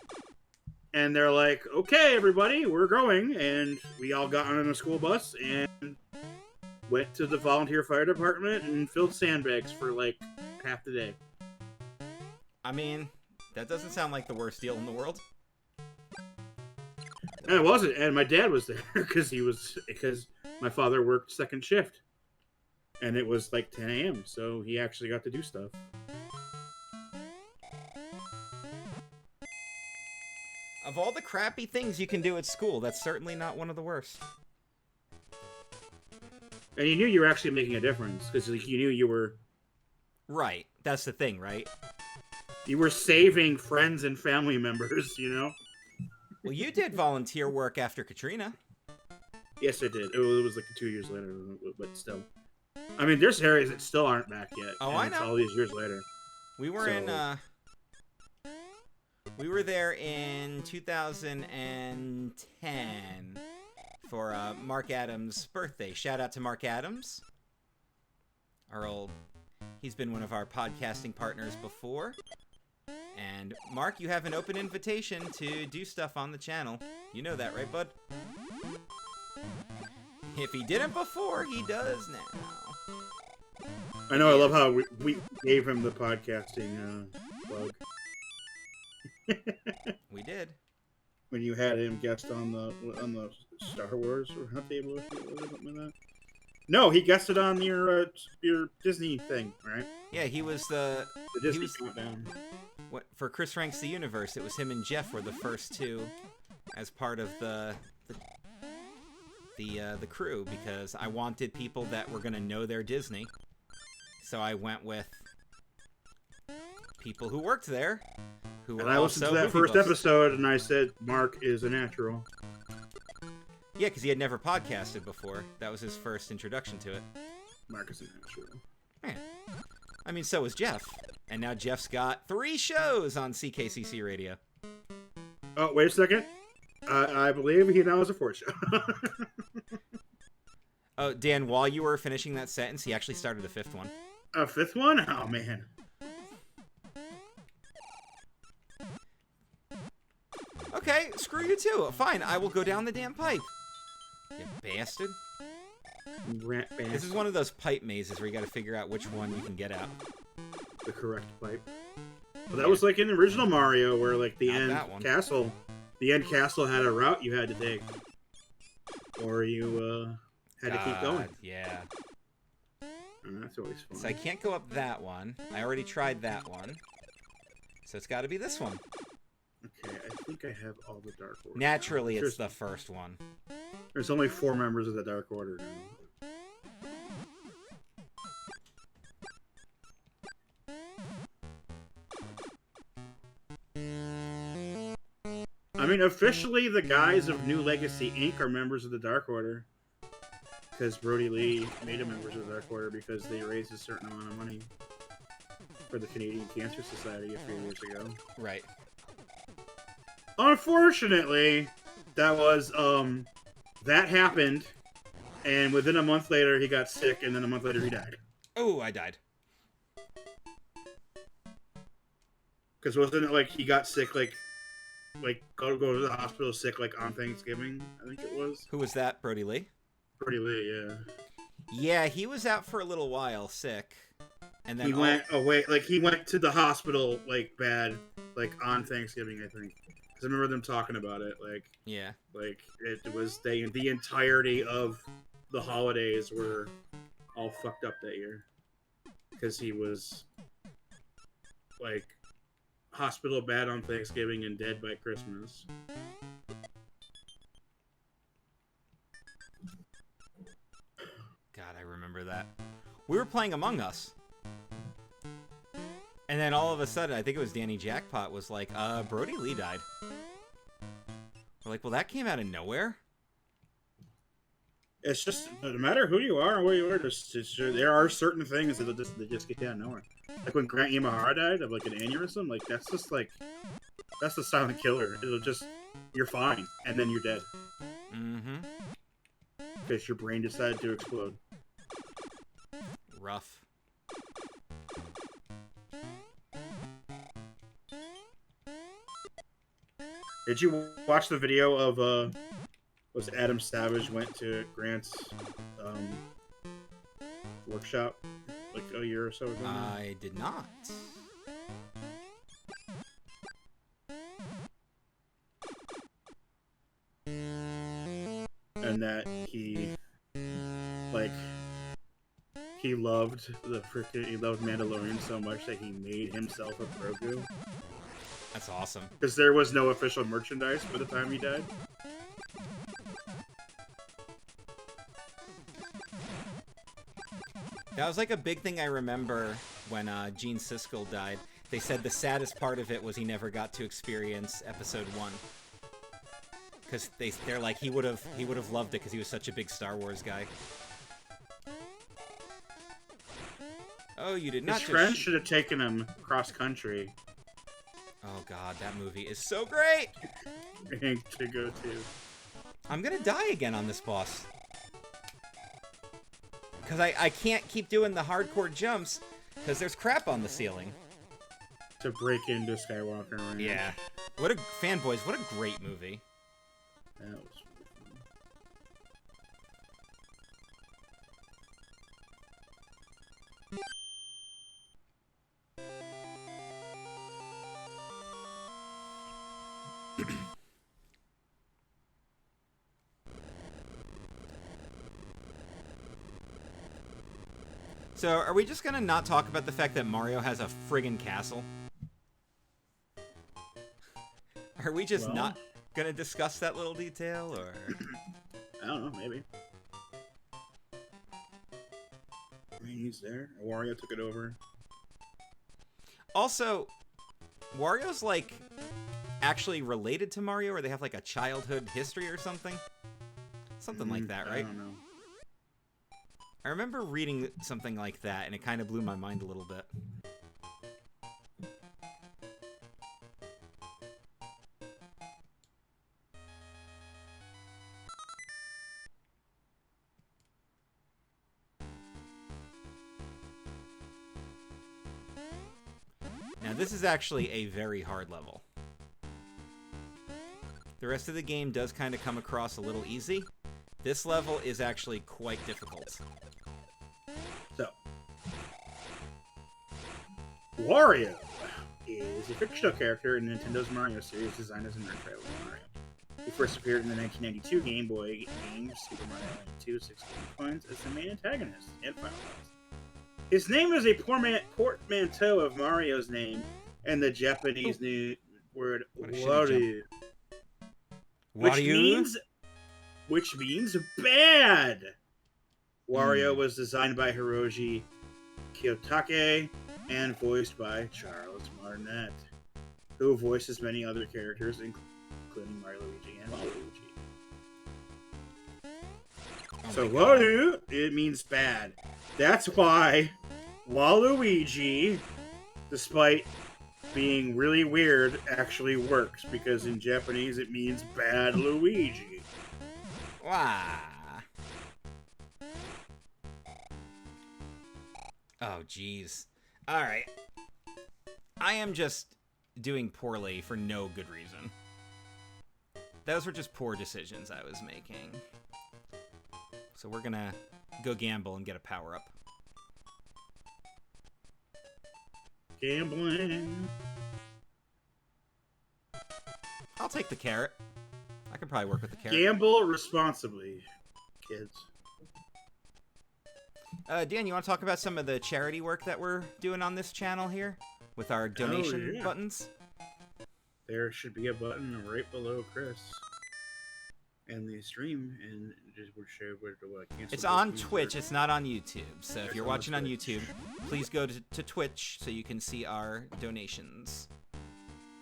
Speaker 2: and they're like, okay, everybody, we're going. And we all got on a school bus and went to the volunteer fire department and filled sandbags for like half the day.
Speaker 1: I mean, that doesn't sound like the worst deal in the world.
Speaker 2: And it wasn't, and my dad was there because my father worked second shift, and it was like 10 a.m. So he actually got to do stuff.
Speaker 1: Of all the crappy things you can do at school, that's certainly not one of the worst.
Speaker 2: And you knew you were actually making a difference because you knew you were.
Speaker 1: Right, that's the thing, right?
Speaker 2: You were saving friends and family members, you know?
Speaker 1: Well, you did volunteer work after Katrina.
Speaker 2: Yes, I did. It was like 2 years later, but still. I mean, there's areas that still aren't back yet.
Speaker 1: Oh, I know.
Speaker 2: It's all these years later.
Speaker 1: We were we were there in 2010 for Mark Adams' birthday. Shout out to Mark Adams. He's been one of our podcasting partners before. And Mark, you have an open invitation to do stuff on the channel. You know that, right, bud? If he didn't before, he does now.
Speaker 2: I know. I love how we gave him the podcasting plug.
Speaker 1: We did.
Speaker 2: When you had him guest on the Star Wars or Hunt Table or something like that. No, he guested on your Disney thing, right?
Speaker 1: Yeah, he was
Speaker 2: the Disney countdown.
Speaker 1: For Chris Ranks the Universe, it was him and Jeff were the first two as part of the crew, because I wanted people that were going to know their Disney. So I went with people who worked there, who were also. And I listened to that first
Speaker 2: episode, and I said, Mark is a natural.
Speaker 1: Yeah, because he had never podcasted before. That was his first introduction to it.
Speaker 2: Mark is a natural.
Speaker 1: Yeah. I mean, so was Jeff. And now Jeff's got 3 shows on CKCC Radio.
Speaker 2: Oh, wait a second. I believe he now has a 4th show.
Speaker 1: Oh, Dan, while you were finishing that sentence, he actually started a 5th one.
Speaker 2: A 5th one? Oh, man.
Speaker 1: Okay, screw you too. Fine, I will go down the damn pipe. You bastard.
Speaker 2: Rat bastard.
Speaker 1: This is one of those pipe mazes where you gotta figure out which one you can get out.
Speaker 2: The correct pipe. Well, that was like in the original Mario, where like the end castle had a route you had to take, or you had to keep going.
Speaker 1: Yeah.
Speaker 2: And that's always fun.
Speaker 1: So I can't go up that one. I already tried that one. So it's got to be this one.
Speaker 2: Okay, I think I have all the Dark Order.
Speaker 1: Naturally, it's the first one.
Speaker 2: There's only 4 members of the Dark Order now. I mean, officially, the guys of New Legacy Inc. are members of the Dark Order. Because Brody Lee made them members of the Dark Order because they raised a certain amount of money for the Canadian Cancer Society a few years ago.
Speaker 1: Right.
Speaker 2: Unfortunately, that happened, and within a month later, he got sick, and then a month later, he died.
Speaker 1: Oh, I died.
Speaker 2: Because wasn't it like he got sick, like, go to the hospital sick like on Thanksgiving. I think it was.
Speaker 1: Who was that? Brody Lee.
Speaker 2: Brody Lee, yeah.
Speaker 1: Yeah, he was out for a little while, sick, and then
Speaker 2: he went away. Like he went to the hospital like bad, like on Thanksgiving, I think. Because I remember them talking about it. Like
Speaker 1: yeah,
Speaker 2: like it was the entirety of the holidays were all fucked up that year because he was like hospital bad on Thanksgiving and dead by Christmas.
Speaker 1: God, I remember that. We were playing Among Us. And then all of a sudden, I think it was Danny Jackpot was like, Brody Lee died. We're like, well, that came out of nowhere.
Speaker 2: It's just, no matter who you are or where you are, there are certain things that just get out of nowhere. Like when Grant Imahara died of like an aneurysm, like that's the silent killer. It'll just, you're fine, and then you're dead.
Speaker 1: Mm-hmm.
Speaker 2: Because your brain decided to explode.
Speaker 1: Rough.
Speaker 2: Did you watch the video of was Adam Savage went to Grant's workshop like a year or so ago?
Speaker 1: I did not.
Speaker 2: And that he loved he loved Mandalorian so much that he made himself a Grogu.
Speaker 1: That's awesome.
Speaker 2: Because there was no official merchandise by the time he died.
Speaker 1: That was like a big thing I remember when Gene Siskel died. They said the saddest part of it was he never got to experience episode 1. Because they're like he would have loved it because he was such a big Star Wars guy. Oh, you did not.
Speaker 2: His friends should have taken him cross country.
Speaker 1: Oh god, that movie is so great.
Speaker 2: To go to.
Speaker 1: I'm gonna die again on this boss. Because I can't keep doing the hardcore jumps because there's crap on the ceiling.
Speaker 2: To break into Skywalker Ranch.
Speaker 1: Yeah. What a fanboys, what a great movie.
Speaker 2: That was
Speaker 1: So, are we just gonna not talk about the fact that Mario has a friggin' castle? Are we just not gonna discuss that little detail, or...?
Speaker 2: I don't know, maybe. I mean, he's there. Wario took it over.
Speaker 1: Also, Wario's, like, actually related to Mario, or they have, like, a childhood history or something? Something like that, right?
Speaker 2: I don't know.
Speaker 1: I remember reading something like that, and it kind of blew my mind a little bit. Now, this is actually a very hard level. The rest of the game does kind of come across a little easy. This level is actually quite difficult.
Speaker 2: So, Wario is a fictional character in Nintendo's Mario series designed as a nerd child of Mario. He first appeared in the 1992 Game Boy game Super Mario Land 2 16 coins as the main antagonist and final boss. His name is a portmanteau of Mario's name and the Japanese new word Wario, which means bad. Wario was designed by Hiroji Kiyotake and voiced by Charles Martinet, who voices many other characters, including Mario, Luigi, and Waluigi. So Walu, it means bad. That's why Waluigi, despite being really weird, actually works, because in Japanese it means bad Luigi.
Speaker 1: Wow. Oh, jeez. Alright. I am just doing poorly for no good reason. those were just poor decisions I was making. So we're gonna go gamble and get a power-up.
Speaker 2: Gambling.
Speaker 1: I'll take the carrot. I can probably work with the carrot.
Speaker 2: Gamble responsibly, kids.
Speaker 1: Dan, you want to talk about some of the charity work that we're doing on this channel here? With our donation buttons?
Speaker 2: There should be a button right below Chris. And the stream, and just we'll show where to cancel.
Speaker 1: It's on Twitch, it's not on YouTube. So if you're watching on YouTube, please go to Twitch so you can see our donations.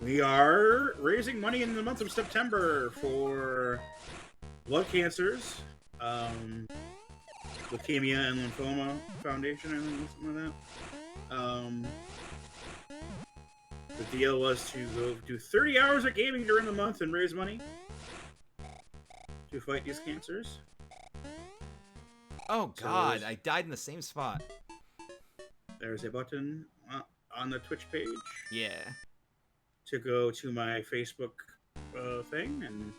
Speaker 2: We are raising money in the month of September for blood cancers, Leukemia and Lymphoma Foundation, I think, something like that. The deal was to go do 30 hours of gaming during the month and raise money to fight these cancers.
Speaker 1: Oh God, I died in the same spot.
Speaker 2: There's a button on the Twitch page.
Speaker 1: Yeah.
Speaker 2: To go to my Facebook thing and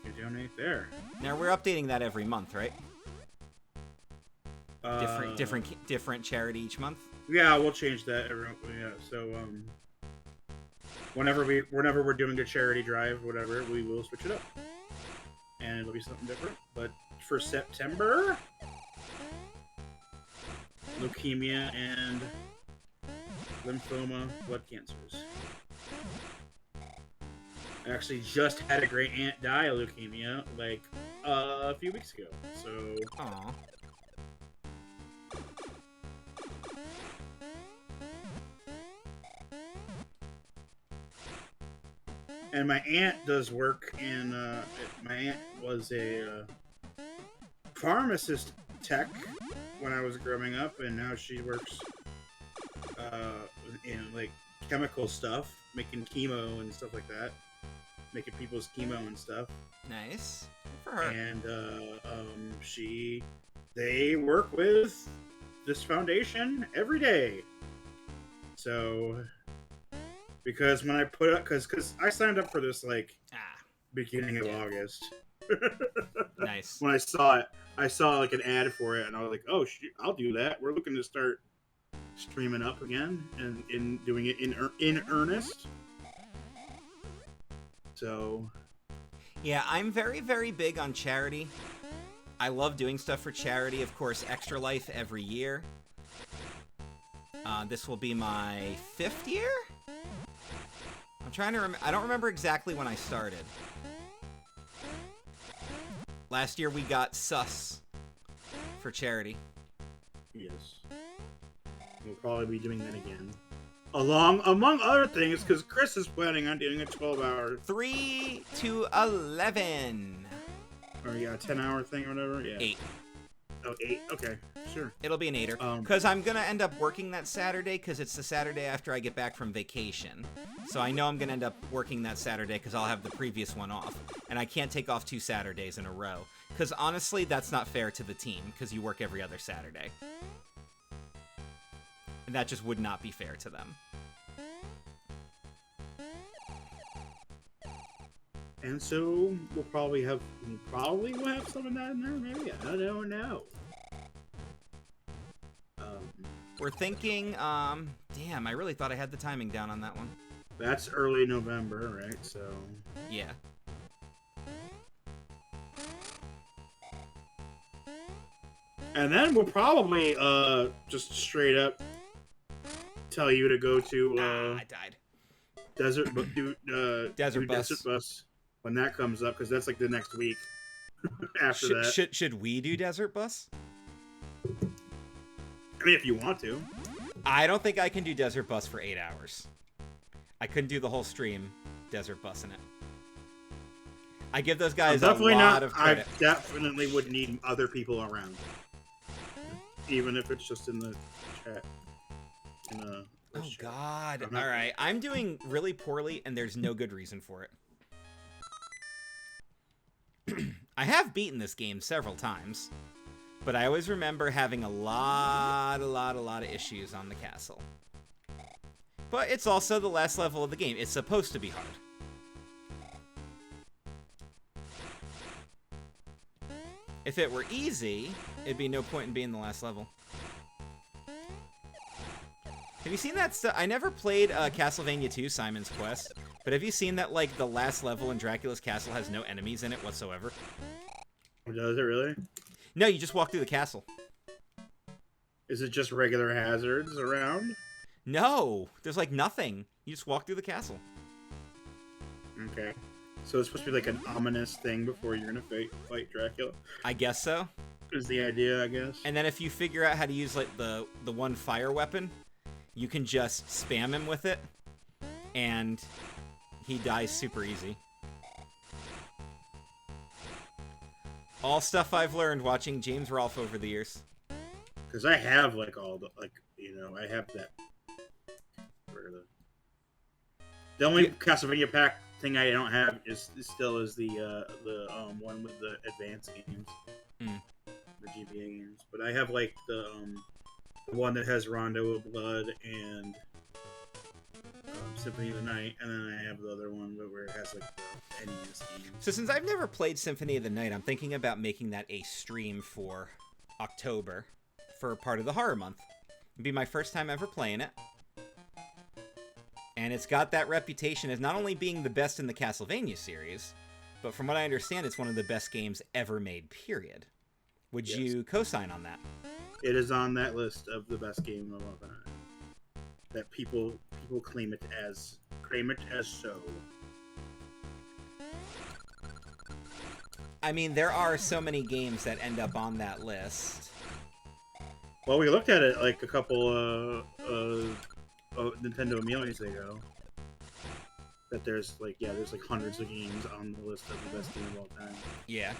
Speaker 2: you donate there.
Speaker 1: Now we're updating that every month, right? Different charity each month.
Speaker 2: Yeah, we'll change that. Yeah, so whenever we're doing a charity drive, whatever, we will switch it up, and it'll be something different. But for September, leukemia and lymphoma blood cancers. I actually just had a great aunt die of leukemia like a few weeks ago. So.
Speaker 1: Aww.
Speaker 2: And my aunt does work in, my aunt was a pharmacist tech when I was growing up, and now she works in, like, chemical stuff, making chemo and stuff like that. Making people's chemo and stuff.
Speaker 1: Nice. Good for her.
Speaker 2: And, they work with this foundation every day. So... Because when I put up, because I signed up for this like beginning of August.
Speaker 1: Nice.
Speaker 2: When I saw it, I saw like an ad for it, and I was like, "Oh, shoot, I'll do that." We're looking to start streaming up again and in doing it in earnest. So.
Speaker 1: Yeah, I'm very, very big on charity. I love doing stuff for charity. Of course, Extra Life every year. This will be my 5th year. I'm trying to I don't remember exactly when I started. Last year we got sus for charity.
Speaker 2: Yes. We'll probably be doing that again. Among other things, because Chris is planning on doing a 12-hour...
Speaker 1: 3 to 11.
Speaker 2: Or, yeah, a 10-hour thing or whatever? Yeah.
Speaker 1: 8.
Speaker 2: Oh, 8? Okay, sure.
Speaker 1: It'll be an 8er. Because I'm going to end up working that Saturday, because it's the Saturday after I get back from vacation. So I know I'm going to end up working that Saturday, because I'll have the previous one off. And I can't take off 2 Saturdays in a row. Because honestly, that's not fair to the team, because you work every other Saturday. And that just would not be fair to them.
Speaker 2: And so we'll probably have some of that in there, maybe. I don't know.
Speaker 1: We're thinking, damn, I really thought I had the timing down on that one.
Speaker 2: That's early November, right? So.
Speaker 1: Yeah.
Speaker 2: And then we'll probably just straight up tell you to go to
Speaker 1: I died.
Speaker 2: Desert
Speaker 1: Desert
Speaker 2: Bus when that comes up, because that's like the next week after that.
Speaker 1: Should we do Desert Bus?
Speaker 2: I mean, if you want to.
Speaker 1: I don't think I can do Desert Bus for 8 hours. I couldn't do the whole stream Desert Bus in it. I give those guys a lot of credit.
Speaker 2: I definitely would need other people around. Even if it's just in the chat.
Speaker 1: Oh, God. All right. I'm doing really poorly, and there's no good reason for it. I have beaten this game several times, but I always remember having a lot of issues on the castle. But it's also the last level of the game. It's supposed to be hard. If it were easy, it'd be no point in being the last level. Have you seen that stuff? I never played Castlevania 2 Simon's Quest, but have you seen that, like, the last level in Dracula's castle has no enemies in it whatsoever?
Speaker 2: Does it really?
Speaker 1: No, you just walk through the castle.
Speaker 2: Is it just regular hazards around?
Speaker 1: No, there's, like, nothing. You just walk through the castle.
Speaker 2: Okay. So it's supposed to be like an ominous thing before you're gonna fight Dracula?
Speaker 1: I guess so.
Speaker 2: Is the idea, I guess.
Speaker 1: And then if you figure out how to use, like, the one fire weapon, you can just spam him with it, and he dies super easy. All stuff I've learned watching James Rolfe over the years.
Speaker 2: Because I have, like, all the, like, you know, I have that. Where are the only Castlevania pack thing I don't have is the one with the advanced games. The GBA games. But I have, like, the one that has Rondo of Blood and Symphony of the Night, and then I have the other one where it has, like, the NES games.
Speaker 1: So since I've never played Symphony of the Night, I'm thinking about making that a stream for October for part of the horror month. It'd be my first time ever playing it. And it's got that reputation as not only being the best in the Castlevania series, but from what I understand, it's one of the best games ever made, period. Would you co-sign on that?
Speaker 2: It is on that list of the best game of all time. That people claim it as so.
Speaker 1: I mean, there are so many games that end up on that list.
Speaker 2: Well, we looked at it like a couple VideO'Mealy ago. That there's like hundreds of games on the list of the best game of all time.
Speaker 1: Yeah.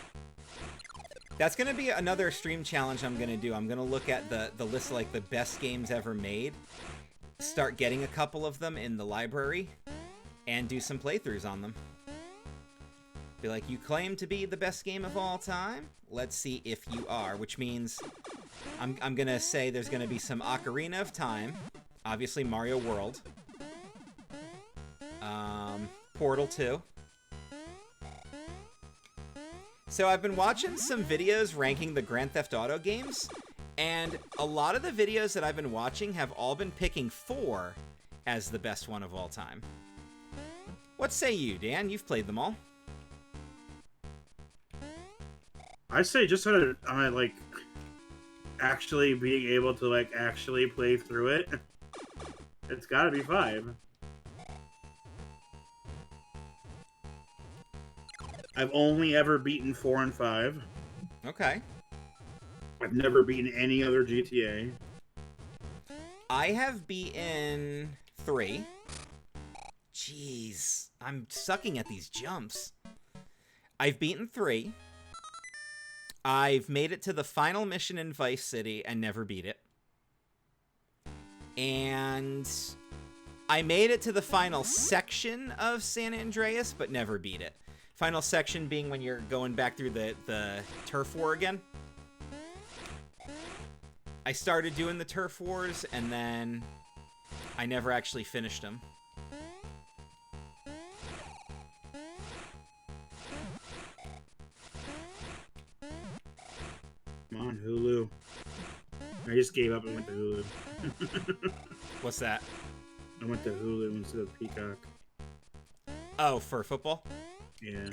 Speaker 1: That's going to be another stream challenge I'm going to do. I'm going to look at the list of, like, the best games ever made, start getting a couple of them in the library, and do some playthroughs on them. Be like, you claim to be the best game of all time? Let's see if you are, which means I'm going to say there's going to be some Ocarina of Time, obviously Mario World, Portal 2. So I've been watching some videos ranking the Grand Theft Auto games, and a lot of the videos that I've been watching have all been picking 4 as the best one of all time. What say you, Dan? You've played them all.
Speaker 2: I say just on like actually being able to like actually play through it, it's got to be 5. I've only ever beaten 4 and 5.
Speaker 1: Okay.
Speaker 2: I've never beaten any other GTA.
Speaker 1: I have beaten 3. Jeez, I'm sucking at these jumps. I've beaten 3. I've made it to the final mission in Vice City and never beat it. And I made it to the final section of San Andreas, but never beat it. Final section being when you're going back through the turf war again. I started doing the turf wars, and then I never actually finished them.
Speaker 2: Come on, Hulu. I just gave up and went to Hulu.
Speaker 1: What's that?
Speaker 2: I went to Hulu instead of Peacock.
Speaker 1: Oh, for football?
Speaker 2: Yeah.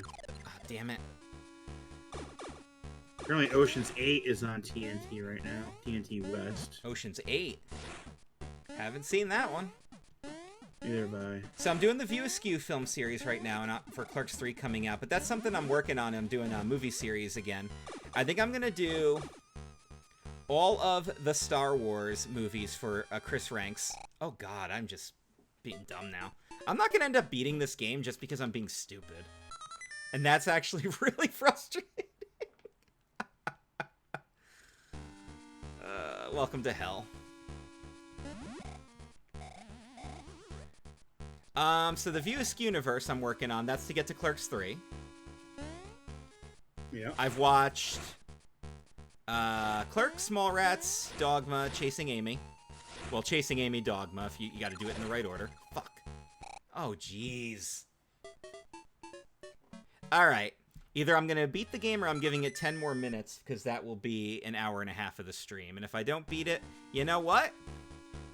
Speaker 1: Oh, damn it.
Speaker 2: Apparently Ocean's 8 is on TNT right now. TNT West.
Speaker 1: Ocean's 8? Haven't seen that one.
Speaker 2: Neither have I.
Speaker 1: So I'm doing the View Askew film series right now, and for Clerks 3 coming out, but that's something I'm working on. I'm doing a movie series again. I think I'm going to do all of the Star Wars movies for Chris Ranks. Oh god, I'm just being dumb now. I'm not going to end up beating this game just because I'm being stupid. And that's actually really frustrating. Welcome to hell. So the View Askew universe I'm working on, that's to get to Clerks 3.
Speaker 2: Yeah.
Speaker 1: I've watched Clerks, Mallrats, Dogma, Chasing Amy. Well, Chasing Amy, Dogma, if you gotta do it in the right order. Fuck. Oh, jeez. Alright. Either I'm going to beat the game or I'm giving it 10 more minutes because that will be an hour and a half of the stream. And if I don't beat it, you know what?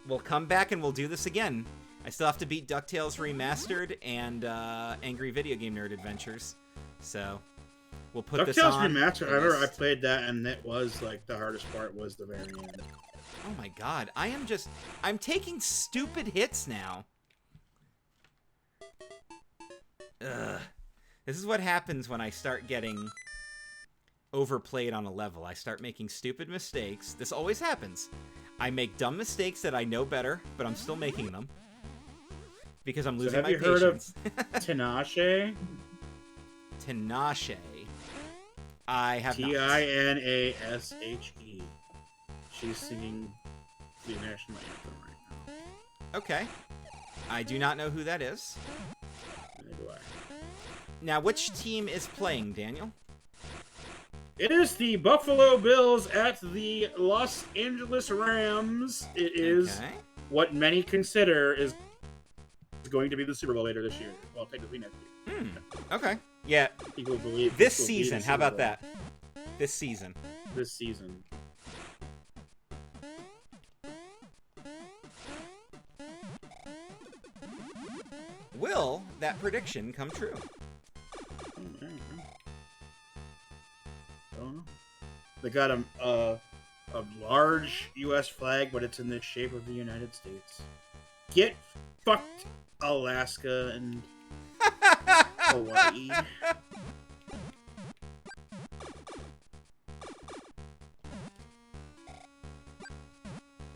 Speaker 1: We'll come back and we'll do this again. I still have to beat DuckTales Remastered and Angry Video Game Nerd Adventures. So we'll put this on.
Speaker 2: DuckTales Remastered, I remember I played that and it was like the hardest part was the very end.
Speaker 1: Oh my god. I'm taking stupid hits now. Ugh. This is what happens when I start getting overplayed on a level. I start making stupid mistakes. This always happens. I make dumb mistakes that I know better, but I'm still making them. Because I'm losing my patience.
Speaker 2: Have you heard of Tinashe?
Speaker 1: Tinashe. I have not.
Speaker 2: Tinashe. She's singing the national anthem right now.
Speaker 1: Okay. I do not know who that is.
Speaker 2: Neither do I.
Speaker 1: Now, which team is playing, Daniel?
Speaker 2: It is the Buffalo Bills at the Los Angeles Rams. It is what many consider is going to be the Super Bowl later this year. Well, technically next year.
Speaker 1: Okay. Yeah.
Speaker 2: People believe
Speaker 1: this season. How about that? This season.
Speaker 2: This season.
Speaker 1: Will that prediction come true?
Speaker 2: I don't know. They got a large U.S. flag, but it's in the shape of the United States. Get fucked, Alaska and Hawaii.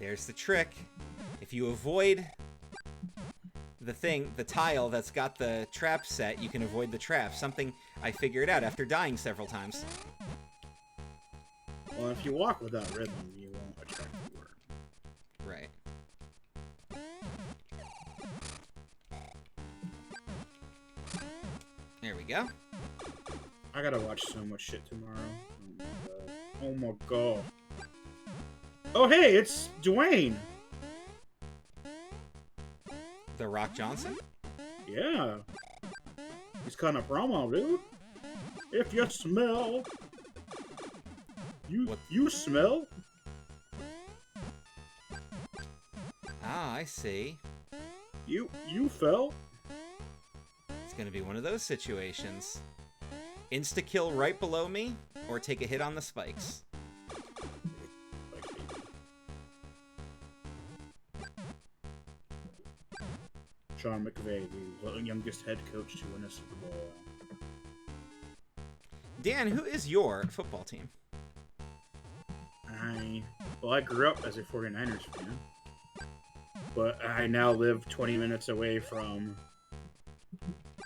Speaker 1: There's the trick. If you avoid the tile that's got the trap set, you can avoid the trap. Something I figured out after dying several times.
Speaker 2: Well, if you walk without rhythm, you won't attract the word.
Speaker 1: Right. There we go.
Speaker 2: I gotta watch so much shit tomorrow. Oh my god. Oh hey, it's Dwayne!
Speaker 1: The Rock Johnson?
Speaker 2: Yeah. He's kind of promo, dude. If you smell... You smell?
Speaker 1: Ah, I see.
Speaker 2: You fell?
Speaker 1: It's gonna be one of those situations. Insta-kill right below me, or take a hit on the spikes.
Speaker 2: Sean McVay, the youngest head coach to win a Super Bowl.
Speaker 1: Dan, who is your football team?
Speaker 2: I grew up as a 49ers fan, but I now live 20 minutes away from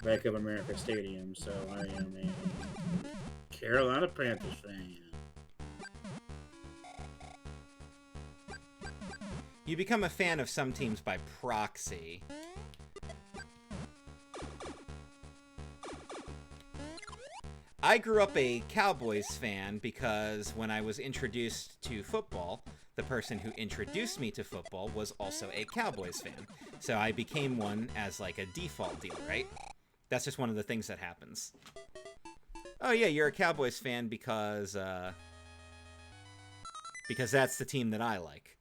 Speaker 2: Bank of America Stadium, so I am a Carolina Panthers fan.
Speaker 1: You become a fan of some teams by proxy. I grew up a Cowboys fan because when I was introduced to football, the person who introduced me to football was also a Cowboys fan. So I became one as like a default deal, right? That's just one of the things that happens. Oh yeah, you're a Cowboys fan because that's the team that I like.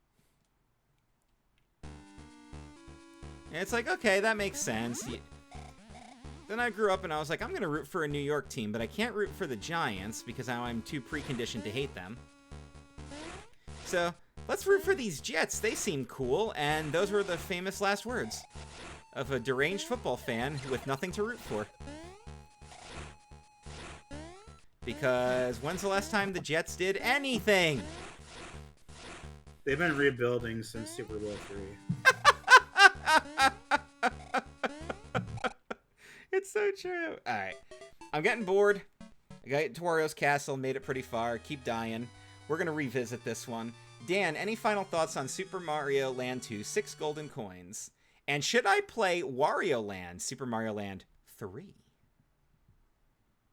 Speaker 1: And it's like, okay, that makes sense. Then I grew up and I was like, I'm going to root for a New York team, but I can't root for the Giants because now I'm too preconditioned to hate them. So let's root for these Jets. They seem cool, and those were the famous last words of a deranged football fan with nothing to root for. Because when's the last time the Jets did anything?
Speaker 2: They've been rebuilding since Super Bowl III.
Speaker 1: It's so true. Alright. I'm getting bored. I got to Wario's Castle, made it pretty far. Keep dying. We're going to revisit this one. Dan, any final thoughts on Super Mario Land 2, 6 golden coins? And should I play Wario Land, Super Mario Land 3?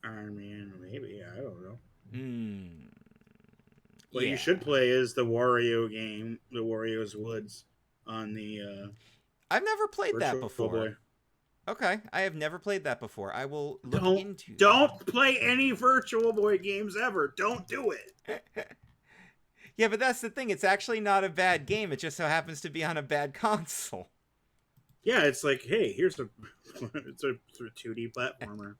Speaker 2: I mean, maybe. I don't know. What you should play is the Wario game, the Wario's Woods, on the...
Speaker 1: I've never played that before.
Speaker 2: Boy.
Speaker 1: Okay, I have never played that before. I will look into that.
Speaker 2: Don't play any Virtual Boy games ever. Don't do it.
Speaker 1: Yeah, but that's the thing. It's actually not a bad game. It just so happens to be on a bad console.
Speaker 2: Yeah, it's like, hey, here's it's a 2D platformer.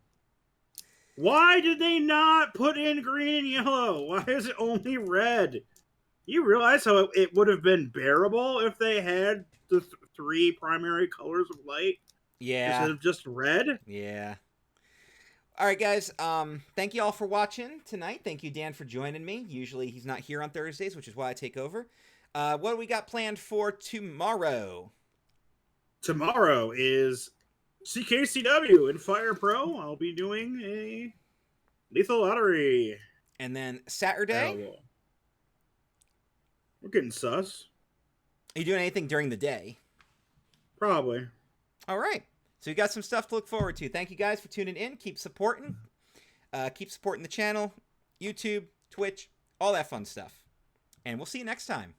Speaker 2: Why did they not put in green and yellow? Why is it only red? You realize how it would have been bearable if they had the 3 primary colors of light?
Speaker 1: Yeah.
Speaker 2: Instead of just red?
Speaker 1: Yeah. All right, guys. Thank you all for watching tonight. Thank you, Dan, for joining me. Usually he's not here on Thursdays, which is why I take over. What do we got planned for tomorrow?
Speaker 2: Tomorrow is CKCW in Fire Pro. I'll be doing a Lethal Lottery.
Speaker 1: And then Saturday?
Speaker 2: We're getting sus.
Speaker 1: Are you doing anything during the day?
Speaker 2: Probably.
Speaker 1: All right. So you got some stuff to look forward to. Thank you guys for tuning in. Keep supporting. Keep supporting the channel, YouTube, Twitch, all that fun stuff. And we'll see you next time.